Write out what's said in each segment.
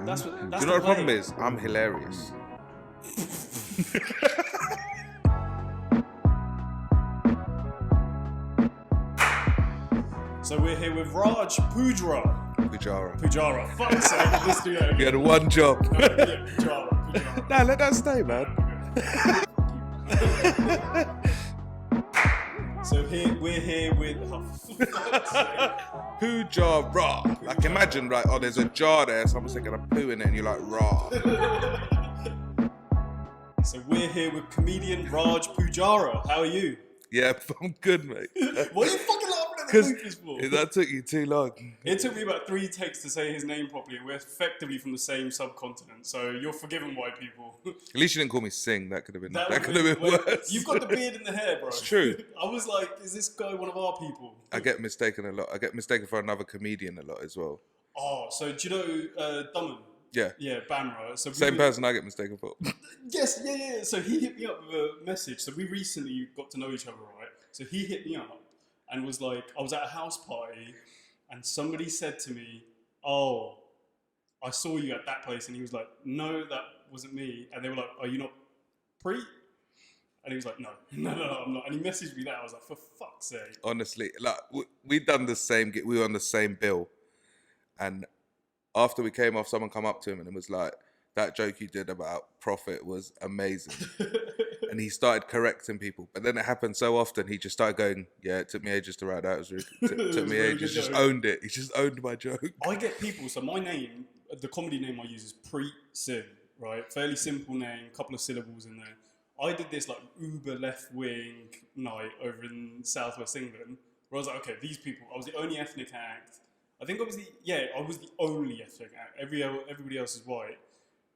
That's Do the you know what the problem play. is? I'm hilarious. So we're here with Raj Poojara. Poojara. Fuck's sake, let's do that again. You had one job. Yeah, Poojara. Nah, let that stay, man. So we're here with... Oh, fuck's sake. Poojara. Like imagine, right? Oh, there's a jar there. Someone's taking a poo in it, and you're like, raw. So we're here with comedian Raj Poojara. How are you? Yeah, I'm good, mate. What are you fucking laughing at the bloopers for? That took you too long. It took me about 3 takes to say his name properly, and we're effectively from the same subcontinent, so you're forgiven, white people. At least you didn't call me Sing. That could have been. That could would've have been worse. You've got the beard and the hair, bro. It's true. I was like, is this guy one of our people? I get mistaken a lot. I get mistaken for another comedian a lot as well. Oh, so do you know Dumman? Yeah. Yeah, Bamra. So Same person I get mistaken for. Yes, yeah. So he hit me up with a message. So we recently got to know each other, right? So he hit me up and was like, I was at a house party and somebody said to me, oh, I saw you at that place. And he was like, no, that wasn't me. And they were like, are you not Preet? And he was like, no, I'm not. And he messaged me that. I was like, for fuck's sake. Honestly, like we'd done the same gig. We were on the same bill. And after we came off, someone come up to him and it was like, that joke you did about profit was amazing. And he started correcting people. But then it happened so often, he just started going, yeah, it took me ages to write that. It took me ages. Just owned it. He just owned my joke. I get people, so my name, the comedy name I use is Preet Sim, right? Fairly simple name, couple of syllables in there. I did this like uber left wing night over in southwest England, where I was like, okay, these people, I was the only ethnic act. I think I was the only ethnic act. Everybody else is white.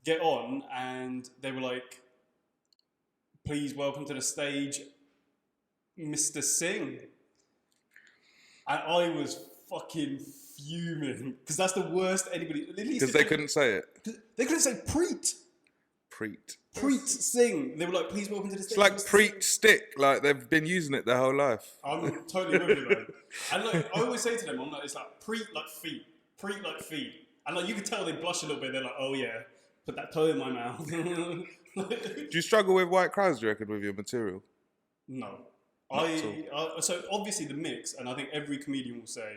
Get on, and they were like, please welcome to the stage, Mr. Singh. And I was fucking fuming, because that's the worst anybody... Because they couldn't say it. They couldn't say Preet. Preet Singh. They were like, please welcome to the stage. It's like Preet stick. Like, they've been using it their whole life. I'm totally with you, man. And like, I always say to them, I'm like, it's like Preet like feet. Preet like feet. And like, you can tell they blush a little bit. They're like, oh yeah, put that toe in my mouth. Do you struggle with white crowds, do you reckon, with your material? No. So obviously the mix, and I think every comedian will say,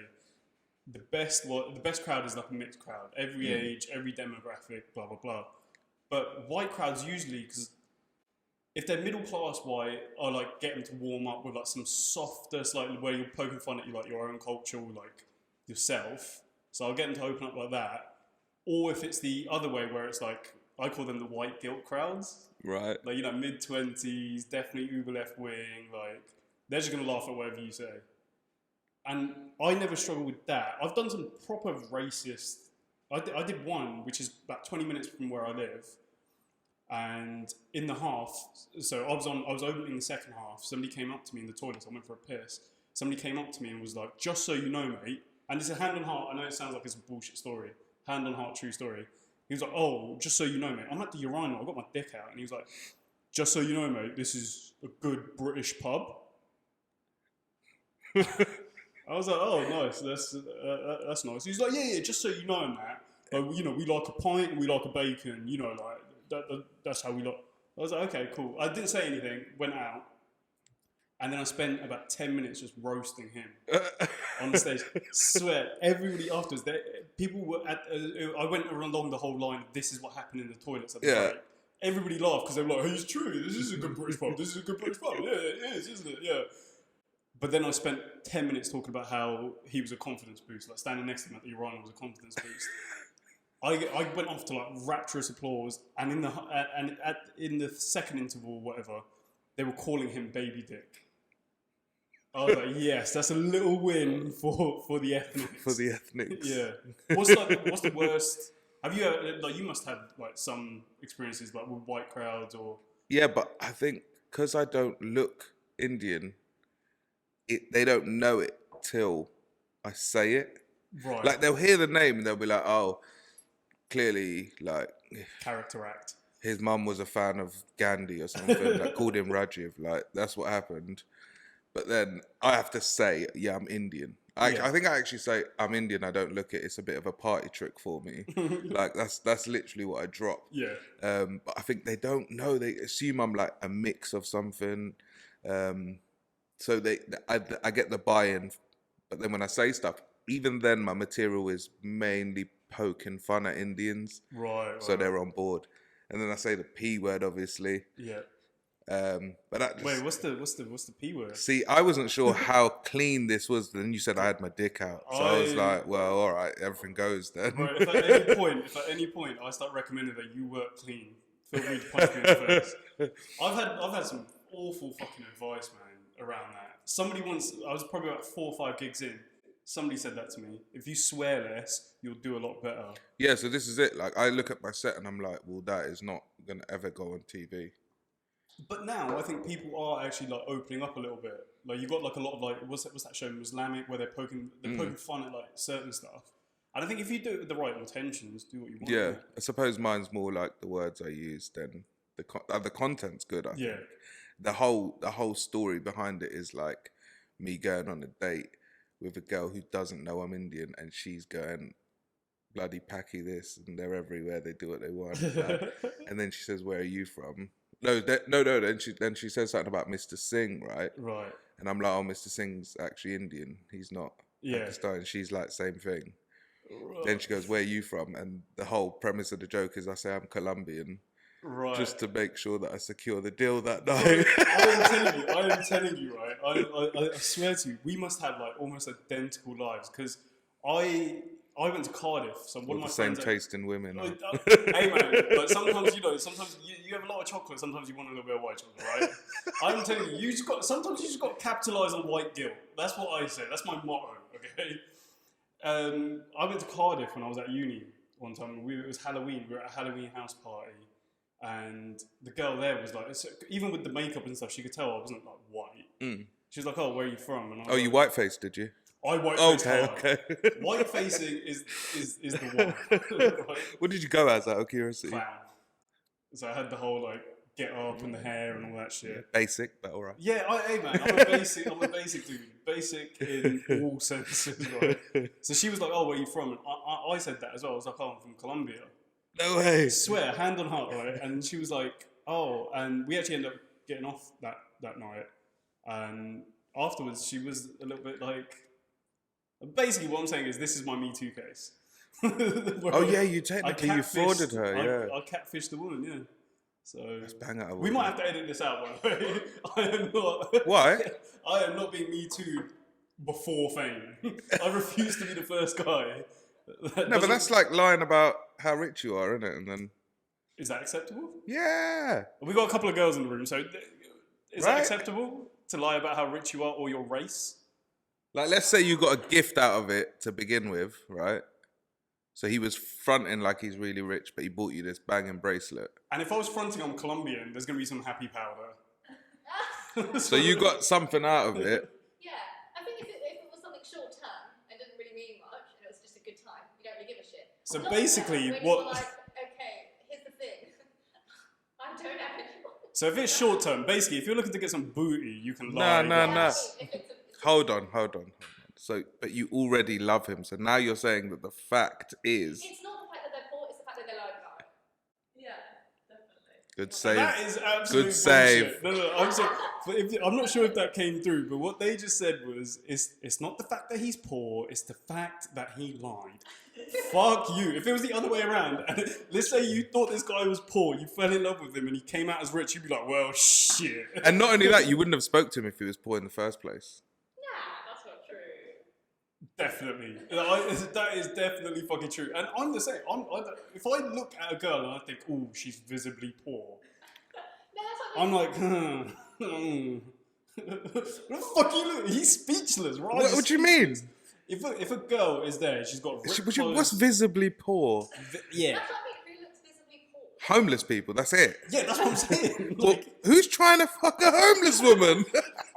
the best crowd is like a mixed crowd. Every age, every demographic, blah, blah, blah. But white crowds usually, because if they're middle class white, I like get them to warm up with like some softer, like where you're poking fun at your own culture, like yourself. So I'll get them to open up like that. Or if it's the other way where it's like, I call them the white guilt crowds. Right. Like, you know, mid-20s, definitely uber left wing, like, they're just going to laugh at whatever you say. And I never struggle with that. I've done some proper racist... I did one, which is about 20 minutes from where I live. And in the half... So I was opening the second half. Somebody came up to me in the toilet. I went for a piss. Somebody came up to me and was like, just so you know, mate... And it's a hand on heart. I know it sounds like it's a bullshit story. Hand on heart, true story. He was like, oh, just so you know, mate, I'm at the urinal, I got my dick out. And he was like, just so you know, mate, this is a good British pub. I was like, oh, nice, that's nice. He was like, yeah, just so you know, Matt, like, you know, we like a pint and we like a bacon, you know, like, that's how we like. I was like, okay, cool. I didn't say anything, went out. And then I spent about 10 minutes just roasting him on the stage. Swear, everybody afterwards, people were at. I went along the whole line of this is what happened in the toilets at the break. Everybody laughed because they were like, hey, it's true. This is a good British pub. This is a good British pub. Yeah, it is, isn't it? Yeah. But then I spent 10 minutes talking about how he was a confidence boost. Like standing next to him at the urinal was a confidence boost. I went off to like rapturous applause, and in the second interval, whatever, they were calling him Baby Dick. I was like, yes, that's a little win for the ethnics. For the ethnics. Yeah. What's the worst? Have you you must have like some experiences like with white crowds or? Yeah, but I think because I don't look Indian, they don't know it till I say it. Right. Like they'll hear the name and they'll be like, oh, clearly like character act. His mum was a fan of Gandhi or something. Like called him Rajiv. Like that's what happened. But then I have to say, yeah, I'm Indian. I think I actually say I'm Indian. I don't look it. It's a bit of a party trick for me. Like that's literally what I drop. Yeah. But I think they don't know. They assume I'm like a mix of something. So I get the buy-in, but then when I say stuff, even then my material is mainly poking fun at Indians. Right. So they're on board. And then I say the P word, obviously. Yeah. But that just, Wait, what's the P word? see, I wasn't sure how clean this was. Then you said I had my dick out, so I was like, "Well, all right, everything goes then." Right, if at any point I start recommending that you work clean, feel free to punch me in the face. I've had some awful fucking advice, man, around that. Somebody once, I was probably about 4 or 5 gigs in. Somebody said that to me. If you swear less, you'll do a lot better. Yeah, so this is it. Like, I look at my set and I'm like, "Well, that is not gonna ever go on TV." But now I think people are actually like opening up a little bit. Like you got like a lot of like what's that show Islamic where they're poking fun at like certain stuff. And I think if you do it with the right intentions, do what you want. Yeah, I suppose mine's more like the words I use than the content's good. I think the whole story behind it is like me going on a date with a girl who doesn't know I'm Indian, and she's going bloody packy this, and they're everywhere. They do what they want, like, and then she says, "Where are you from?" No. Then she says something about Mr. Singh, right? Right. And I'm like, "Oh, Mr. Singh's actually Indian. He's not Pakistani." She's like, "Same thing." Right. Then she goes, "Where are you from?" And the whole premise of the joke is I say I'm Colombian, right, just to make sure that I secure the deal that night. I am telling you, right? I swear to you, we must have like almost identical lives because I went to Cardiff, so one of my same friends taste in women. Hey man, but sometimes you have a lot of chocolate. Sometimes you want a little bit of white chocolate, right? I'm telling you, sometimes you just got to capitalize on white guilt. That's what I say. That's my motto. Okay. I went to Cardiff when I was at uni one time. It was Halloween. We were at a Halloween house party, and the girl there was like, even with the makeup and stuff, she could tell I wasn't like white. She was like, "Oh, where are you from?" And I was you white faced, did you? I white-faced hard. Okay. White facing is the one. Right? What did you go as, out of curiosity? Clown. So I had the whole like get up and the hair and all that shit. Yeah, basic, but alright. Yeah, hey man, I'm a basic dude. Basic in all senses, right? So she was like, "Oh, where are you from?" And I said that as well. I was like, "Oh, I'm from Colombia." No way. I swear, hand on heart, right? And she was like, "Oh," and we actually ended up getting off that night. And afterwards, she was a little bit like. Basically, what I'm saying is this is my Me Too case. Oh yeah, you frauded her, yeah. I catfished the woman, yeah. So let's bang out. We might have to edit this out, by the way. I am not. Why? I am not being Me Too before fame. I refuse to be the first guy. No, but that's like lying about how rich you are, isn't it? And then is that acceptable? Yeah. We got a couple of girls in the room, so is that acceptable to lie about how rich you are or your race? Like, let's say you got a gift out of it to begin with, right? So he was fronting like he's really rich, but he bought you this banging bracelet. And if I was fronting I'm Colombian, there's going to be some happy powder. So you got something out of it. Yeah, I think if it was something short term and didn't really mean much, and it was just a good time, you don't really give a shit. So long basically, term, when what? You were like, okay, here's the thing. I don't have any. So if it's short term, basically, if you're looking to get some booty, you can lie. No. Hold on. So, but you already love him. So now you're saying that the fact is. It's not the fact that they're poor, it's the fact that they lie about it. Yeah, definitely. Good save. That is absolute Good save. bullshit. No, I'm sorry. I'm not sure if that came through, but what they just said was, it's not the fact that he's poor, it's the fact that he lied. Fuck you. If it was the other way around, and let's say you thought this guy was poor, you fell in love with him, and he came out as rich, you'd be like, well, shit. And not only that, you wouldn't have spoke to him if he was poor in the first place. That's not true. Definitely. That is definitely fucking true. And I'm the same. If I look at a girl and I think, oh, she's visibly poor, I'm like, what the fuck you look? He's speechless, right? What do you mean? If a girl is there, she's got ripped clothes. What's visibly poor? Yeah. That's what I mean, who looks visibly poor? Homeless people, that's it. Yeah, that's what I'm saying. Well, who's trying to fuck a homeless woman?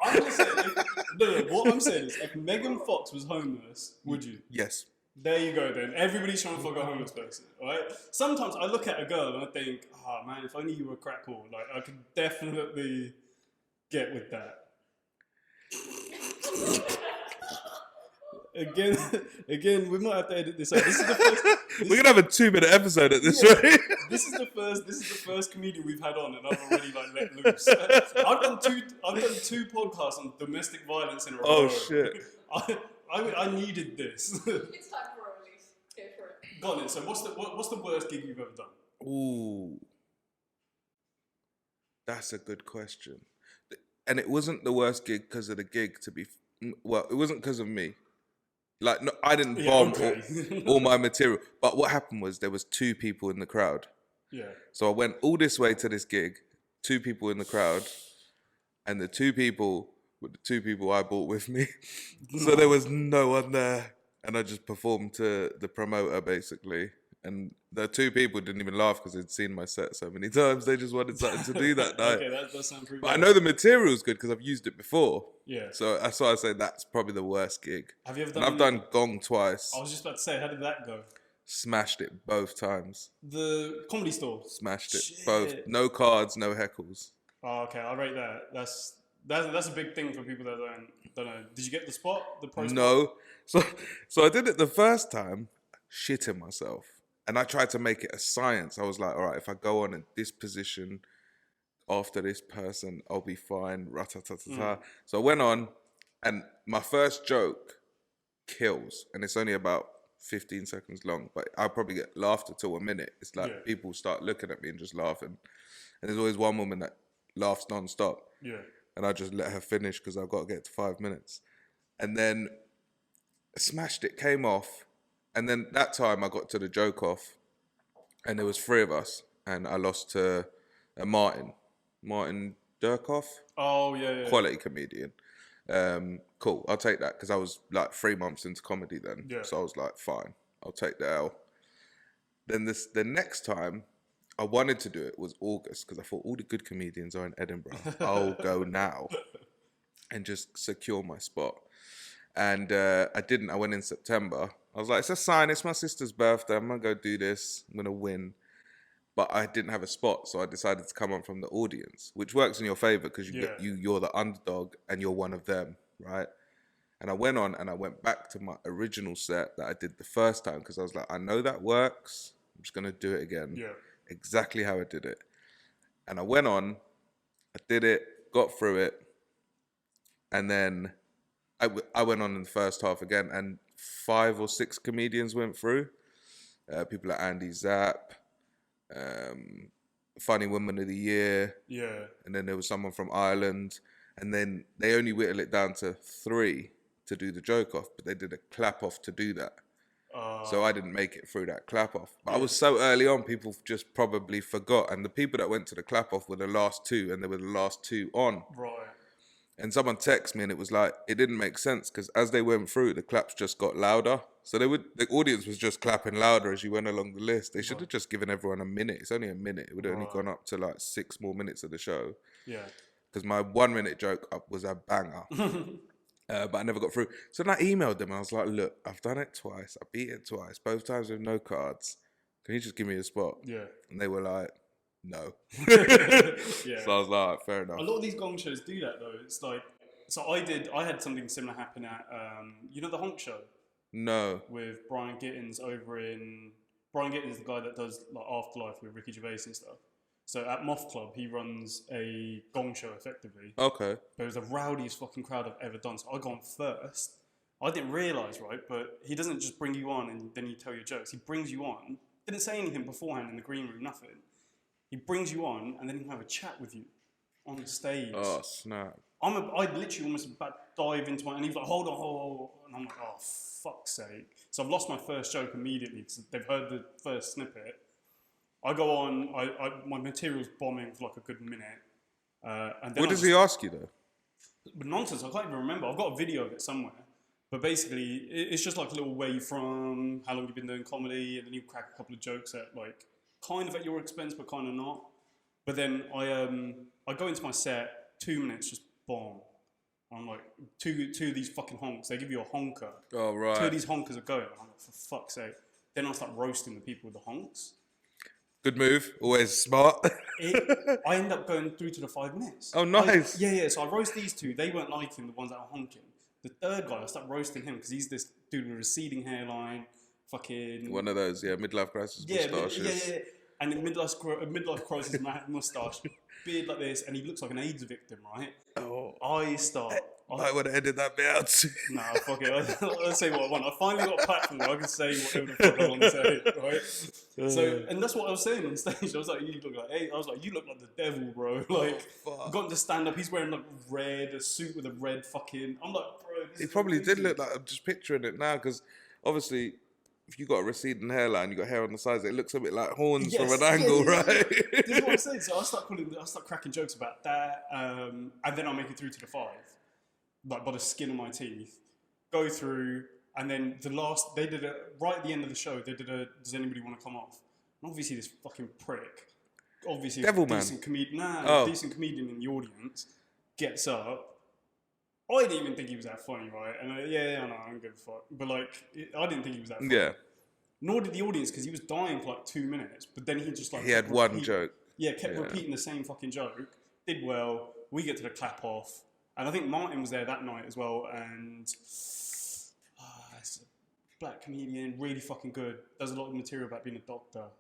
I'm just saying, what I'm saying is, if Megan Fox was homeless, would you? Yes. There you go then. Everybody's trying to fuck a homeless person, right? Sometimes I look at a girl and I think, oh man, if only you were a crack whore, like I could definitely get with that. again, we might have to edit this out. This is the first. We're gonna have a 2-minute episode at this Yeah. rate. This is the first comedian we've had on, and I've already like let loose. I've done two podcasts on domestic violence in a row. Oh shit! I needed this. It's time for a release. Go for it. Go on then. So what's the worst gig you've ever done? Ooh, that's a good question. And it wasn't the worst gig because of the gig. Well, it wasn't because of me. Like, no, I didn't bomb all my material. But what happened was there was 2 people in the crowd. Yeah. So I went all this way to this gig, 2 people in the crowd, and the 2 people were the 2 people I brought with me. So there was no one there. And I just performed to the promoter, basically. And the 2 people didn't even laugh because they'd seen my set so many times. They just wanted something to do that night. Okay, that does sound pretty But I good. know the material's good because I've used it before. Yeah. So that's why I say that's probably the worst gig. Have you ever And done? I've done Gong twice. I was just about to say, how did that go? Smashed it both times. The Comedy Store. Smashed it Shit. both. No cards, no heckles. Oh, okay, I'll rate that. That's a big thing for people that don't know. Did you get the spot? The pro spot? No. So I did it the first time, shitting myself. And I tried to make it a science. I was like, all right, if I go on in this position after this person, I'll be fine. Ra-ta-ta-ta-ta. So I went on, and my first joke kills. And it's only about 15 seconds long. But I'll probably get laughed until a minute. It's like people start looking at me and just laughing. And there's always one woman that laughs non-stop. Yeah. And I just let her finish because I've got to get to 5 minutes. And then I smashed it, came off. And then that time I got to the joke off, and there was 3 of us, and I lost to Martin Durkoff, Oh yeah. quality comedian. Cool, I'll take that because I was like 3 months into comedy then, Yeah. so I was like, fine, I'll take the L. Then the next time I wanted to do it was August because I thought all the good comedians are in Edinburgh. I'll go now and just secure my spot. And I didn't. I went in September. I was like, it's a sign. It's my sister's birthday. I'm going to go do this. I'm going to win. But I didn't have a spot, so I decided to come on from the audience, which works in your favor because you're the underdog and you're one of them, right? And I went on and I went back to my original set that I did the first time because I was like, I know that works. I'm just going to do it again. Yeah. Exactly how I did it. And I went on, I did it, got through it, and then I went on in the first half again, and 5 or 6 comedians went through. People like Andy Zapp, Funny Woman of the Year, and then there was someone from Ireland, and then they only whittled it down to 3 to do the joke off, but they did a clap off to do that. So I didn't make it through that clap off. But I was so early on, people just probably forgot, and the people that went to the clap off were the last 2, and they were the last 2 on. Right. And someone texted me, and it was like, it didn't make sense because as they went through, the claps just got louder. So the audience was just clapping louder as you went along the list. They should have just given everyone a minute. It's only a minute. It would have only gone up to like 6 more minutes of the show. Yeah. Because my 1-minute joke up was a banger. But I never got through. So then I emailed them. I was like, look, I've done it twice. I beat it twice. Both times with no cards. Can you just give me a spot? Yeah. And they were like, no. Yeah. So I was like, fair enough. A lot of these gong shows do that though. It's like, so I had something similar happen at, the Honk Show No. with Brian Gittins Brian Gittins, the guy that does like Afterlife with Ricky Gervais and stuff. So at Moth Club, he runs a gong show effectively. Okay. But it was the rowdiest fucking crowd I've ever done. So I got on first. I didn't realise, right? But he doesn't just bring you on and then you tell your jokes. He brings you on. Didn't say anything beforehand in the green room, nothing. He brings you on and then he'll have a chat with you on stage. Oh, snap. I'd literally almost about dive into my, and he was like, hold on. And I'm like, oh, fuck's sake. So I've lost my first joke immediately because they've heard the first snippet. I go on, my material's bombing for like a good minute. And then What does he ask you though? But nonsense, I can't even remember. I've got a video of it somewhere. But basically, it's just like a little where you from, how long you've been doing comedy, and then you crack a couple of jokes at like, kind of at your expense, but kind of not. But then I go into my set, 2 minutes, just bomb. I'm like, two of these fucking honks, they give you a honker. Oh, right. 2 of these honkers are going. I'm like, for fuck's sake. Then I start roasting the people with the honks. Good move. Always smart. I end up going through to the 5 minutes. Oh, nice. Yeah. So I roast these 2. They weren't liking the ones that are honking. The third guy, I start roasting him because he's this dude with a receding hairline, fucking One of those, midlife crisis moustaches. yeah. And in midlife crisis moustache, beard like this, and he looks like an AIDS victim, right? Oh, I I would have edited that bit out too. Nah, fuck it. Let's say what I want. I finally got a platform where I can say whatever the fuck I want to say, right? So, and that's what I was saying on stage. I was like, you look like, hey, I was like, you look like the devil, bro. Like, got to stand up. He's wearing like red, a suit with a red fucking. I'm like, bro. He probably did look like. I'm just picturing it now because obviously, if you got a receding hairline, you got hair on the sides, it looks a bit like horns from an angle, right? This is what I'm saying. So I start cracking jokes about that, and then I'll make it through to the 5. Like by the skin of my teeth, go through, and then they did a, right at the end of the show, they did a, does anybody want to come off? And obviously this fucking prick, obviously Devil a decent comedian, decent comedian in the audience, gets up. I didn't even think he was that funny, right? And I know, I don't give a fuck. But like, I didn't think he was that funny. Yeah. Nor did the audience, because he was dying for like 2 minutes, but then he just like... He had one joke. Yeah, kept repeating the same fucking joke, did well, we get to the clap off. And I think Martin was there that night as well, and it's a black comedian, really fucking good. Does a lot of material about being a doctor.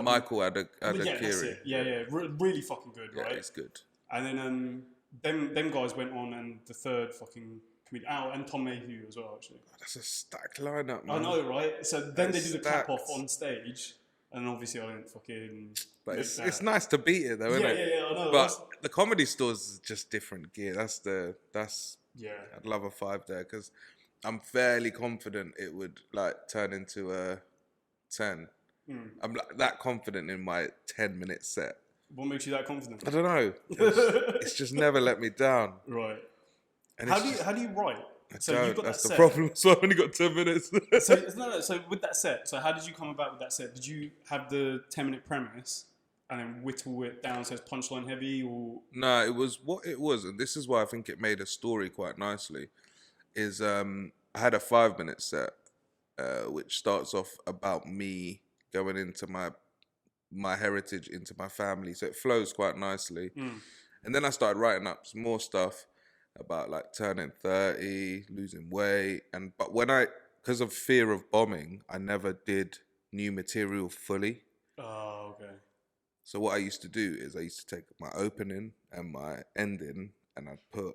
Michael had a yeah, that's it. Yeah, really fucking good, right? Yeah, he's good. And then them guys went on, and the third fucking comedian, and Tom Mayhew as well, actually. That's a stacked lineup, man. I know, right? So then they do the clap off on stage, and obviously I didn't fucking... But it's nice to beat it though, isn't it? Yeah, I know. But the Comedy Stores is just different gear. Yeah. I'd love a 5 there because I'm fairly confident it would like turn into a 10. I'm like, that confident in my 10-minute set. What makes you that confident? I don't know. It's just never let me down. Right. And How do you write? That's the problem. So I've only got 10 minutes. So with that set, so how did you come about with that set? Did you have the 10-minute premise and then whittle it down so it's punchline heavy, or? No, it was what it was, and this is why I think it made a story quite nicely. Is I had a 5-minute set, which starts off about me going into my heritage, into my family, so it flows quite nicely. And then I started writing up some more stuff about like turning 30, losing weight, but because of fear of bombing, I never did new material fully. Oh, okay. So what I used to do is I used to take my opening and my ending, and I'd put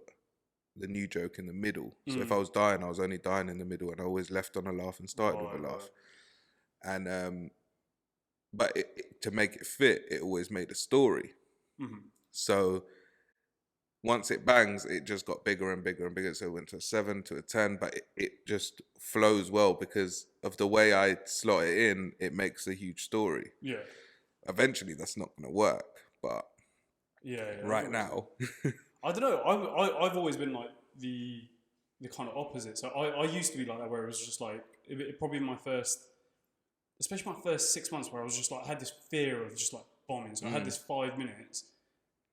the new joke in the middle. So if I was dying, I was only dying in the middle, and I always left on a laugh and started with a laugh. And but to make it fit, it always made a story. So once it bangs, it just got bigger and bigger and bigger. So it went to a 7, to a 10, but it just flows well because of the way I slot it in. It makes a huge story. Yeah. Eventually, that's not going to work, but right now, I don't know. I've always been like the kind of opposite. So I used to be like that, where it was just like probably especially my first 6 months, where I was just like, I had this fear of just like bombing. So I had this 5 minutes.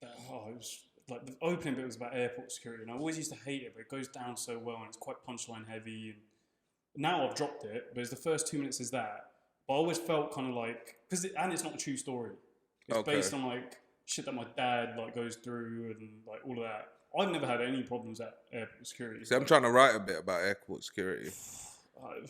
It was like the opening bit was about airport security, and I always used to hate it, but it goes down so well, and it's quite punchline heavy. And now I've dropped it, but the first 2 minutes is that. But I always felt kind of like, and it's not a true story. It's based on like shit that my dad like goes through and like all of that. I've never had any problems at airport security. See, I'm trying to write a bit about airport security.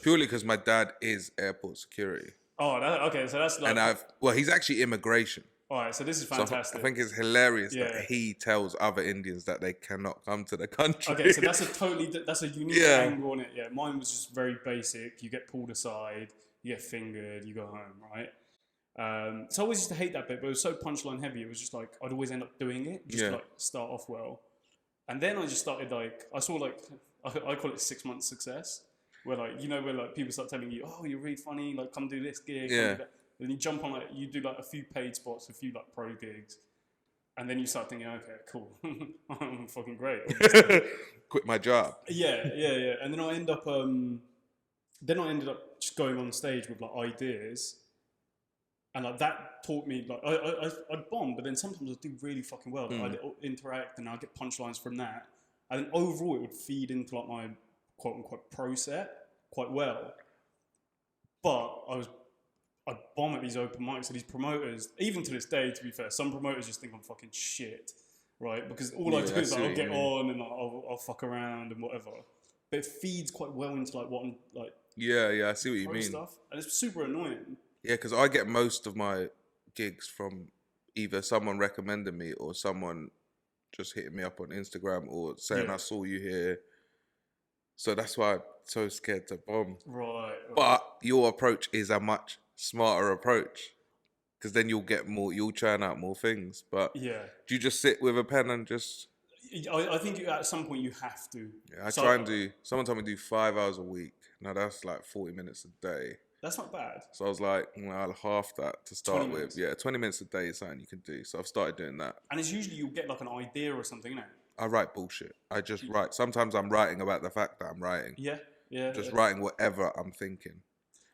Purely because my dad is airport security. Oh, okay. So that's like... And he's actually immigration. All right, so this is fantastic. So I think it's hilarious that he tells other Indians that they cannot come to the country. Okay, so that's a unique angle on it. Yeah, mine was just very basic. You get pulled aside, you get fingered, you go home, right? So I always used to hate that bit, but it was so punchline heavy. It was just like I'd always end up doing it, just to like start off well, and then I just started like I saw like I call it 6 months success, where like where like people start telling you, oh, you're really funny, like come do this gig, then you jump on like you do like a few paid spots, a few like pro gigs, and then you start thinking, okay, cool, I'm fucking great. Quit my job. Yeah, and then I ended up just going on stage with like ideas. And like that taught me, like I'd bomb, but then sometimes I'd do really fucking well. Like, I'd interact and I'd get punchlines from that. And then overall it would feed into like my quote unquote pro set quite well. But I'd bomb at these open mics, and these promoters, even to this day, to be fair, some promoters just think I'm fucking shit, right? Because all I do is like, I'll get on and like, I'll fuck around and whatever. but it feeds quite well into like what I'm like Yeah, I see what you pro mean. stuff, and it's super annoying. Yeah, because I get most of my gigs from either someone recommending me or someone just hitting me up on Instagram or saying Yeah. I saw you here. So that's why I'm so scared to bomb. Right. But your approach is a much smarter approach because then you'll get more, you'll churn out more things. But Yeah. do you just sit with a pen and just... I think at some point you have to. Yeah, I try and do, someone told me to do 5 hours a week. Now that's like 40 minutes a day. That's not bad. So I was like, well, I'll half that to start 20 with. minutes. Yeah, 20 minutes a day is something you can do. So I've started doing that. And it's usually you'll get like an idea or something, innit? I write bullshit. I just write. Sometimes I'm writing about the fact that I'm writing. Yeah. Just writing whatever I'm thinking.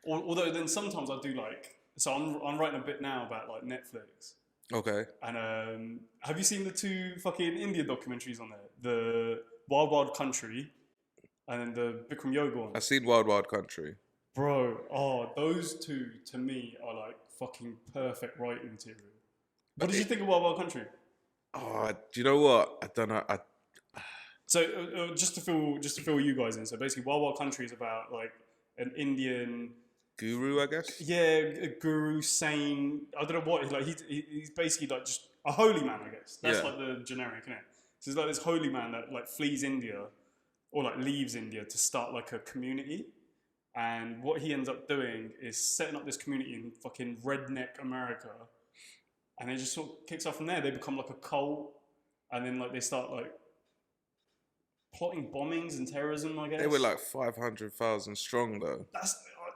Although then sometimes I do like, so I'm writing a bit now about like Netflix. Okay. And have you seen the 2 fucking India documentaries on there? The Wild Wild Country and then the Bikram Yoga one. I've seen Wild Wild Country. Bro, those 2 to me are like fucking perfect writing material. What did you think of Wild Wild Country? Oh, do you know what? I don't know. So just to fill you guys in. So basically, Wild Wild Country is about like an Indian Guru, I guess. yeah, a guru, sane. I don't know what. Like he's basically like just a holy man, I guess. That's like the generic, isn't it? So it's like this holy man that like flees India or like leaves India to start like a community. And what he ends up doing is setting up this community in fucking redneck America. And it just sort of kicks off from there. They become like a cult. And then like they start like plotting bombings and terrorism, I guess. They were like 500,000 strong though.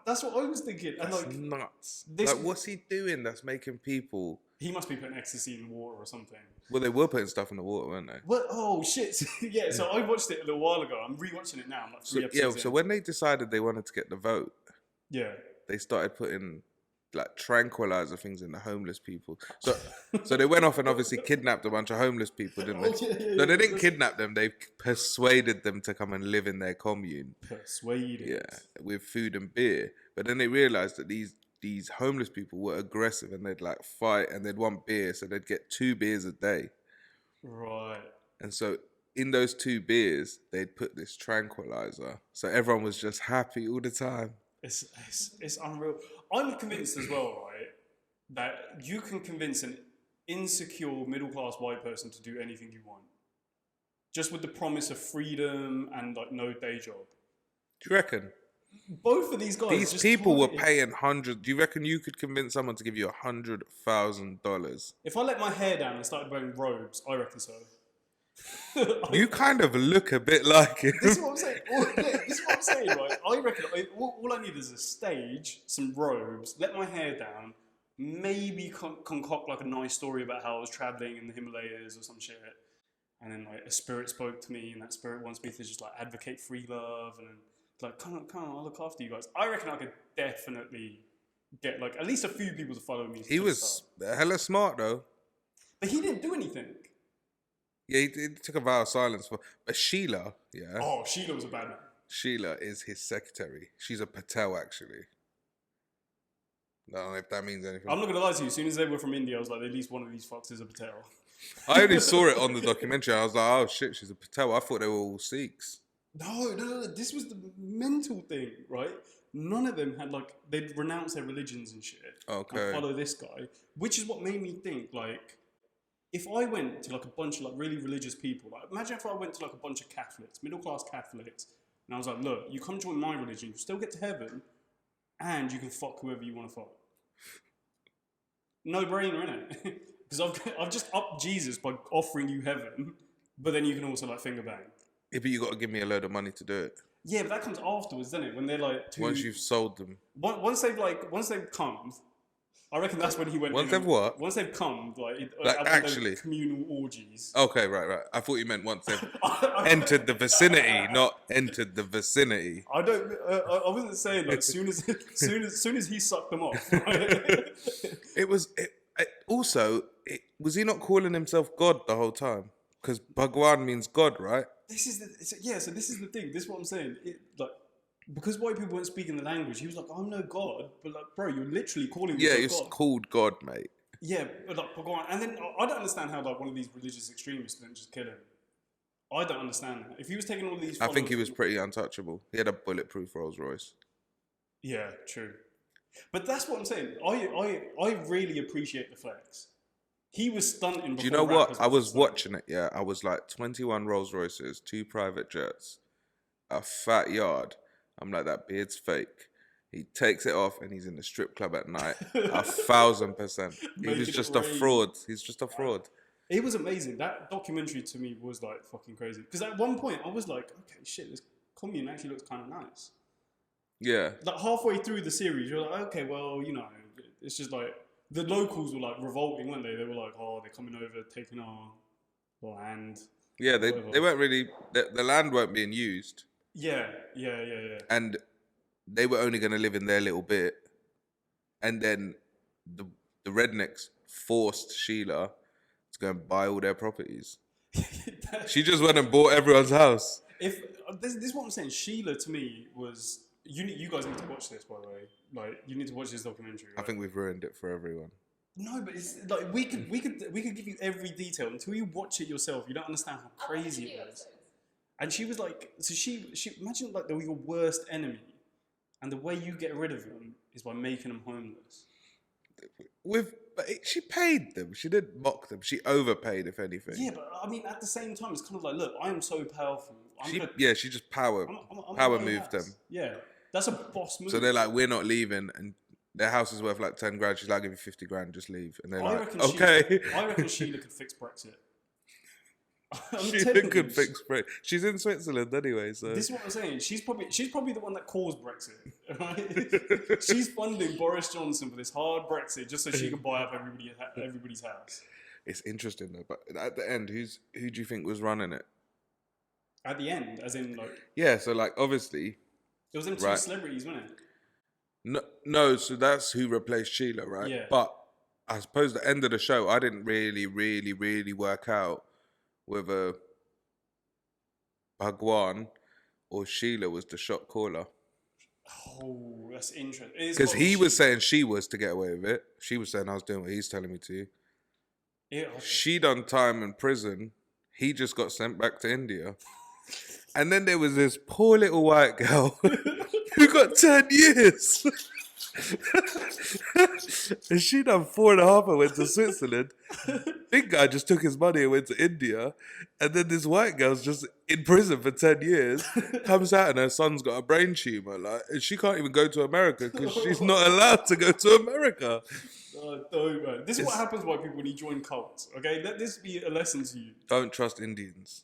That's what I was thinking. And That's like nuts. this- Like, what's he doing that's making people... he must be putting ecstasy in water or something. Well, they were putting stuff in the water, weren't they? What? Oh shit! Yeah. So I watched it a little while ago. I'm rewatching it now. I'm like 3 episodes So in. when they decided they wanted to get the vote, Yeah. they started putting like tranquilizer things in the homeless people. So they went off and obviously kidnapped a bunch of homeless people, didn't they? No, they didn't kidnap them. They persuaded them to come and live in their commune. Persuaded. Yeah, with food and beer. But then they realized that these homeless people were aggressive and they'd like fight and they'd want beer, so they'd get 2 beers a day. Right. And so in those 2 beers, they'd put this tranquilizer. So everyone was just happy all the time. It's unreal. I'm convinced as well, right, that you can convince an insecure middle-class white person to do anything you want, just with the promise of freedom and like no day job. Do you reckon? Both of these guys. These just people were targeted- paying hundreds. Do you reckon you could convince someone to give you $100,000? If I let my hair down and started wearing robes, I reckon so. You kind of look a bit like it. This is what I'm saying. This is what I'm saying, right? I reckon all I need is a stage, some robes, let my hair down, maybe concoct like a nice story about how I was traveling in the Himalayas or some shit, and then like a spirit spoke to me, and that spirit wants me to just like advocate free love, and then like come on, I'll look after you guys. I reckon I could definitely get like at least a few people to follow me. He was hella smart though. but he didn't do anything. Yeah, he took a vow of silence for. But Sheila, yeah. Oh, Sheila was a bad man. Sheila is his secretary. She's a Patel, actually. I don't know if that means anything. I'm not gonna lie to you. As soon as they were from India, I was like, at least one of these fucks is a Patel. I only saw it on the documentary. I was like, oh shit, she's a Patel. I thought they were all Sikhs. No. This was the mental thing, right? None of them had like they'd renounce their religions and shit Okay. and follow this guy, which is what made me think like, if I went to like a bunch of like really religious people, like imagine if I went to like a bunch of Catholics, middle class Catholics, and I was like, look, you come join my religion, you still get to heaven, and you can fuck whoever you want to fuck. No brainer, innit? Because I've just upped Jesus by offering you heaven, but then you can also like finger bang. Yeah, but you got to give me a load of money to do it. Yeah, but that comes afterwards, doesn't it? When they're like Once you've sold them. once they've come, I reckon that's when he went. Once in they've what? Once they've come, like actually communal orgies. Okay, right. I thought you meant once they've entered the vicinity, not entered the vicinity. I don't. I wasn't saying like soon as he sucked them off. Right? Was he not calling himself God the whole time? Because Bhagwan means God, right? So this is the thing. This is what I'm saying. Because white people weren't speaking the language, he was like, I'm no God, but like, bro, you're literally calling Yeah, yourself it's God. called God, mate. Yeah, but like Bhagwan, and then I don't understand how like one of these religious extremists didn't just kill him. I don't understand that. If he was taking all these, I think he followers- was pretty untouchable. He had a bulletproof Rolls Royce. Yeah, true. But that's what I'm saying. I really appreciate the flex. He was stunting. Do you before know what? rappers I were was stunting. watching it, yeah. I was like 21 Rolls Royces, 2 private jets, a fat yard. I'm like, that beard's fake. He takes it off and he's in the strip club at night. 1,000%. He Making was it just a rain. fraud. He's just a fraud. It was amazing. That documentary to me was like fucking crazy. Because at one point I was like, okay, shit, this commune actually looks kind of nice. Yeah. Like halfway through the series, you're like, okay, well, you know, it's just like the locals were like revolting, weren't they? They were like, oh, they're coming over, taking our land. Yeah, they Whatever. weren't really, the land weren't being used. Yeah. And they were only going to live in their little bit. And then the rednecks forced Sheila to go and buy all their properties. She just went and bought everyone's house. If this is what I'm saying, Sheila to me was you guys need to watch this, by the way. Like you need to watch this documentary. Right? I think we've ruined it for everyone. No, but it's like we could give you every detail until you watch it yourself. You don't understand how crazy it was. And she was like, so she imagine like they were your worst enemy, and the way you get rid of them is by making them homeless. But she paid them. She didn't mock them. She overpaid, if anything. Yeah, but I mean, at the same time, it's kind of like, look, I am so powerful. She just power I'm moved them. Yeah, that's a boss move. So they're like, we're not leaving, and their house is worth like 10 grand. She's like, I'll give you 50 grand, just leave. And they're like, okay. I reckon Sheila could fix Brexit. Sheila could fix Brexit. She's in Switzerland anyway, so. This is what I'm saying. She's probably the one that caused Brexit. Right? She's funding Boris Johnson for this hard Brexit just so she can buy up everybody's house. It's interesting though, but at the end, who do you think was running it? At the end, as in like. Yeah, so like obviously. It was them two celebrities, wasn't it? No, so that's who replaced Sheila, right? Yeah. But I suppose the end of the show, I didn't really work out whether Bhagwan or Sheila was the shot caller. Oh, that's interesting. Because he was saying she was to get away with it. She was saying I was doing what he's telling me to. Yeah. She done time in prison. He just got sent back to India. And then there was this poor little white girl who got 10 years. And she done 4.5 and went to Switzerland. Big guy just took his money and went to India. And then this white girl's just in prison for 10 years, comes out and her son's got a brain tumor. Like, and she can't even go to America because she's not allowed to go to America. No, man. This is what happens, white people, when you join cults. Okay, let this be a lesson to you. Don't trust Indians.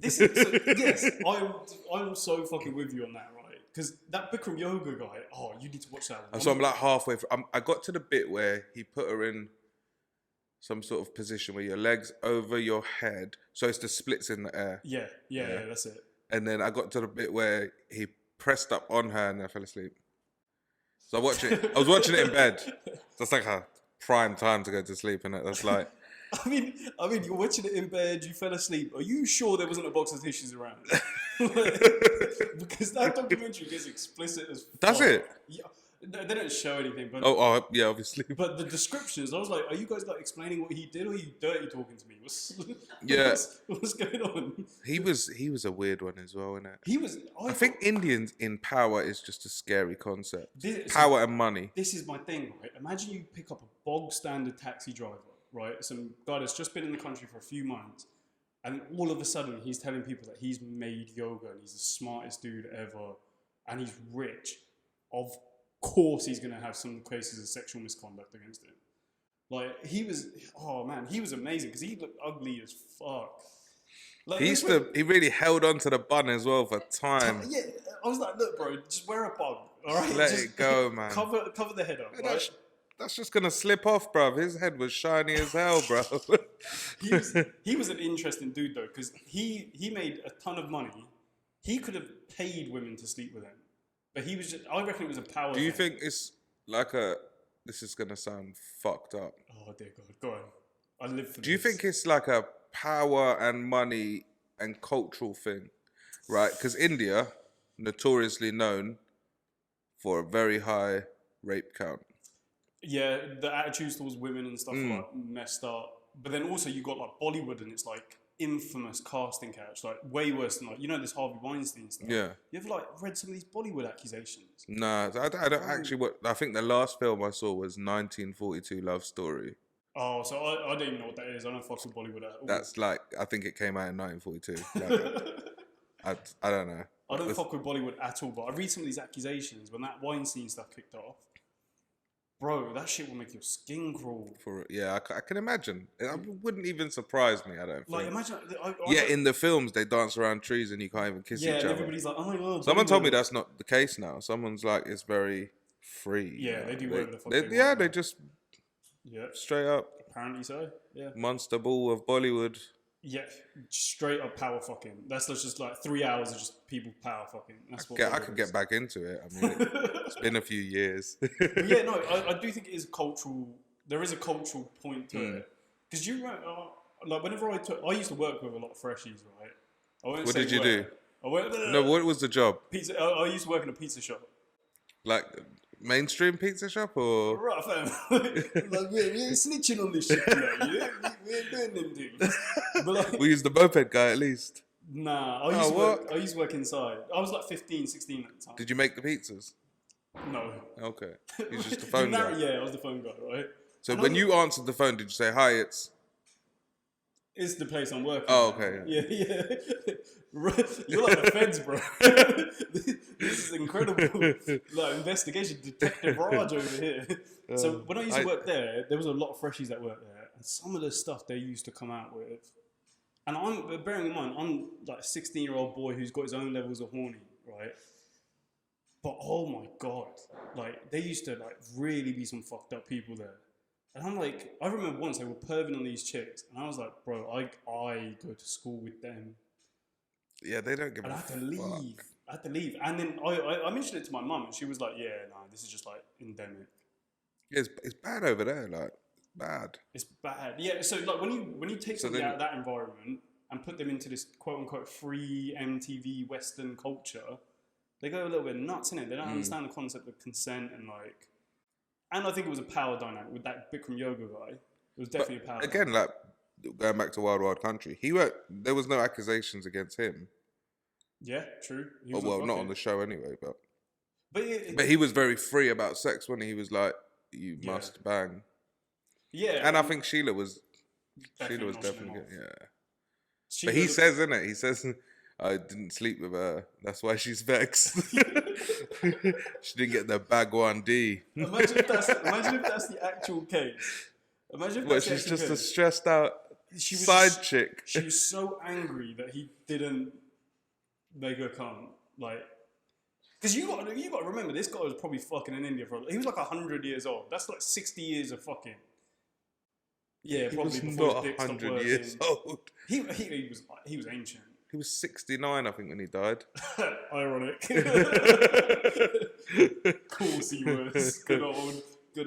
Yes, I'm so fucking with you on that, right? Because that Bikram yoga guy, you need to watch that one. So I'm like halfway through. I got to the bit where he put her in some sort of position where your legs over your head, so it's the splits in the air. Yeah, that's it. And then I got to the bit where he pressed up on her and I fell asleep. So I was watching it in bed. That's like a prime time to go to sleep, innit? That's like. I mean, you're watching it in bed, you fell asleep. Are you sure there wasn't a box of tissues around? Because that documentary gets explicit as fuck. Does it? Yeah, they don't show anything, but Oh, yeah, obviously. But the descriptions, I was like, are you guys like explaining what he did, or are you dirty talking to me? What's going on? He was a weird one as well, innit? He was. I think Indians in power is just a scary concept. Power and money. This is my thing, right? Imagine you pick up a bog standard taxi driver, right? Some guy that's just been in the country for a few months, and all of a sudden he's telling people that he's made yoga and he's the smartest dude ever, and he's rich. Of course he's going to have some cases of sexual misconduct against him. Like, he was amazing because he looked ugly as fuck. Like, he really held on to the bun as well for time. Yeah, I was like, look, bro, just wear a bun, all right? Let it go, man. Cover the head up, right? That's just gonna slip off, bruv. His head was shiny as hell, bro. he was an interesting dude though, because he made a ton of money. He could have paid women to sleep with him, but he was just. I reckon it was a power. Do you thing. think it's like a? This is gonna sound fucked up. Oh dear God, go on. I live for this. Do you think it's like a power and money and cultural thing, right? Because India, notoriously known for a very high rape count. Yeah, the attitudes towards women and stuff are like messed up. But then also you got like Bollywood, and it's like infamous casting couch, like way worse than like this Harvey Weinstein stuff. Yeah. You ever like read some of these Bollywood accusations? Nah, I don't actually. I think the last film I saw was 1942 Love Story. Oh, so I don't even know what that is. I don't fuck with Bollywood at all. That's like, I think it came out in 1942. Like, I don't know. I don't fuck with Bollywood at all, but I read some of these accusations when that Weinstein stuff kicked off. Bro, that shit will make your skin crawl. I can imagine. It wouldn't even surprise me. I don't think. Like, imagine. In the films they dance around trees and you can't even kiss each and other. everybody's like, oh my god. Someone Bollywood. told me that's not the case now. Someone's like, it's very free. Yeah, they do whatever the fuck they yeah, want. they just straight up. Apparently so. Yeah. Monster ball of Bollywood. Yeah, straight up power fucking. That's just like 3 hours of just people power fucking. That's what I could get back into it. I mean, it's been a few years. But yeah, no, I do think it is cultural. There is a cultural point to it. Because you remember, like whenever I used to work with a lot of freshies, right? What did you do? What was the job? Pizza. I used to work in a pizza shop. Like mainstream pizza shop or? Right, fam. Like we ain't snitching on this shit, we ain't doing them things. But like, we used the moped guy at least. Nah, I used to work inside. I was like 15, 16 at the time. Did you make the pizzas? No. Okay. You was just the phone guy. Yeah, I was the phone guy, right? So when you answered the phone, did you say, hi, it's the place I'm working. Oh, okay. Yeah. You're like the feds, bro. This is incredible. Like investigation detective Raj over here. So when I used to work there was a lot of freshies that worked there, and some of the stuff they used to come out with. And I'm bearing in mind, I'm like a 16-year-old boy who's got his own levels of horny, right? But oh my god, like they used to like really be some fucked up people there. And I'm like, I remember once they were perving on these chicks, and I was like, bro, I go to school with them. Yeah, they don't give a fuck. I had to leave. And then I mentioned it to my mum, and she was like, yeah, no, this is just like endemic. Yeah, it's bad over there, like, bad. It's bad. Yeah, so like when you take somebody out of that environment and put them into this quote-unquote free MTV Western culture, they go a little bit nuts, innit? They don't understand the concept of consent and like... And I think it was a power dynamic with that Bikram Yoga guy. It was definitely a power again, dynamic. like, going back to Wild Wild Country, there was no accusations against him. Yeah, true. Not on the show anyway, but he was very free about sex when he was like, you must bang. Yeah. And I think Sheila was definitely good, yeah. But he says, innit? He says, I didn't sleep with her. That's why she's vexed. She didn't get the Bhagwan D. Imagine if that's the actual case. Imagine if she's just a stressed out chick. She was so angry that he didn't make her come. Like, because you got to remember, this guy was probably fucking in India he was like 100 years old. That's like 60 years of fucking. Yeah, probably before his dick stopped working. 100 years old. He was ancient. He was 69, I think, when he died. Ironic. Of course he was. Good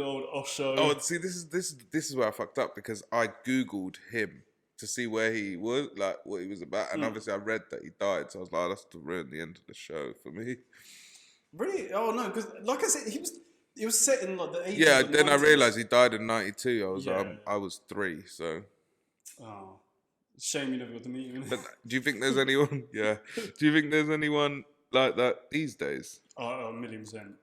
old Osho. Oh, see, this is where I fucked up because I Googled him to see where he was, like what he was about, and obviously I read that he died, so I was like, that's to ruin the end of the show for me. Really? Oh no, because like I said, he was set in like the 80s. Yeah, then 90s. I realised he died in 92. I was 3, so. Oh. Shame you never got to meet him. But do you think there's anyone? Yeah. Do you think there's anyone like that these days? 1,000,000%.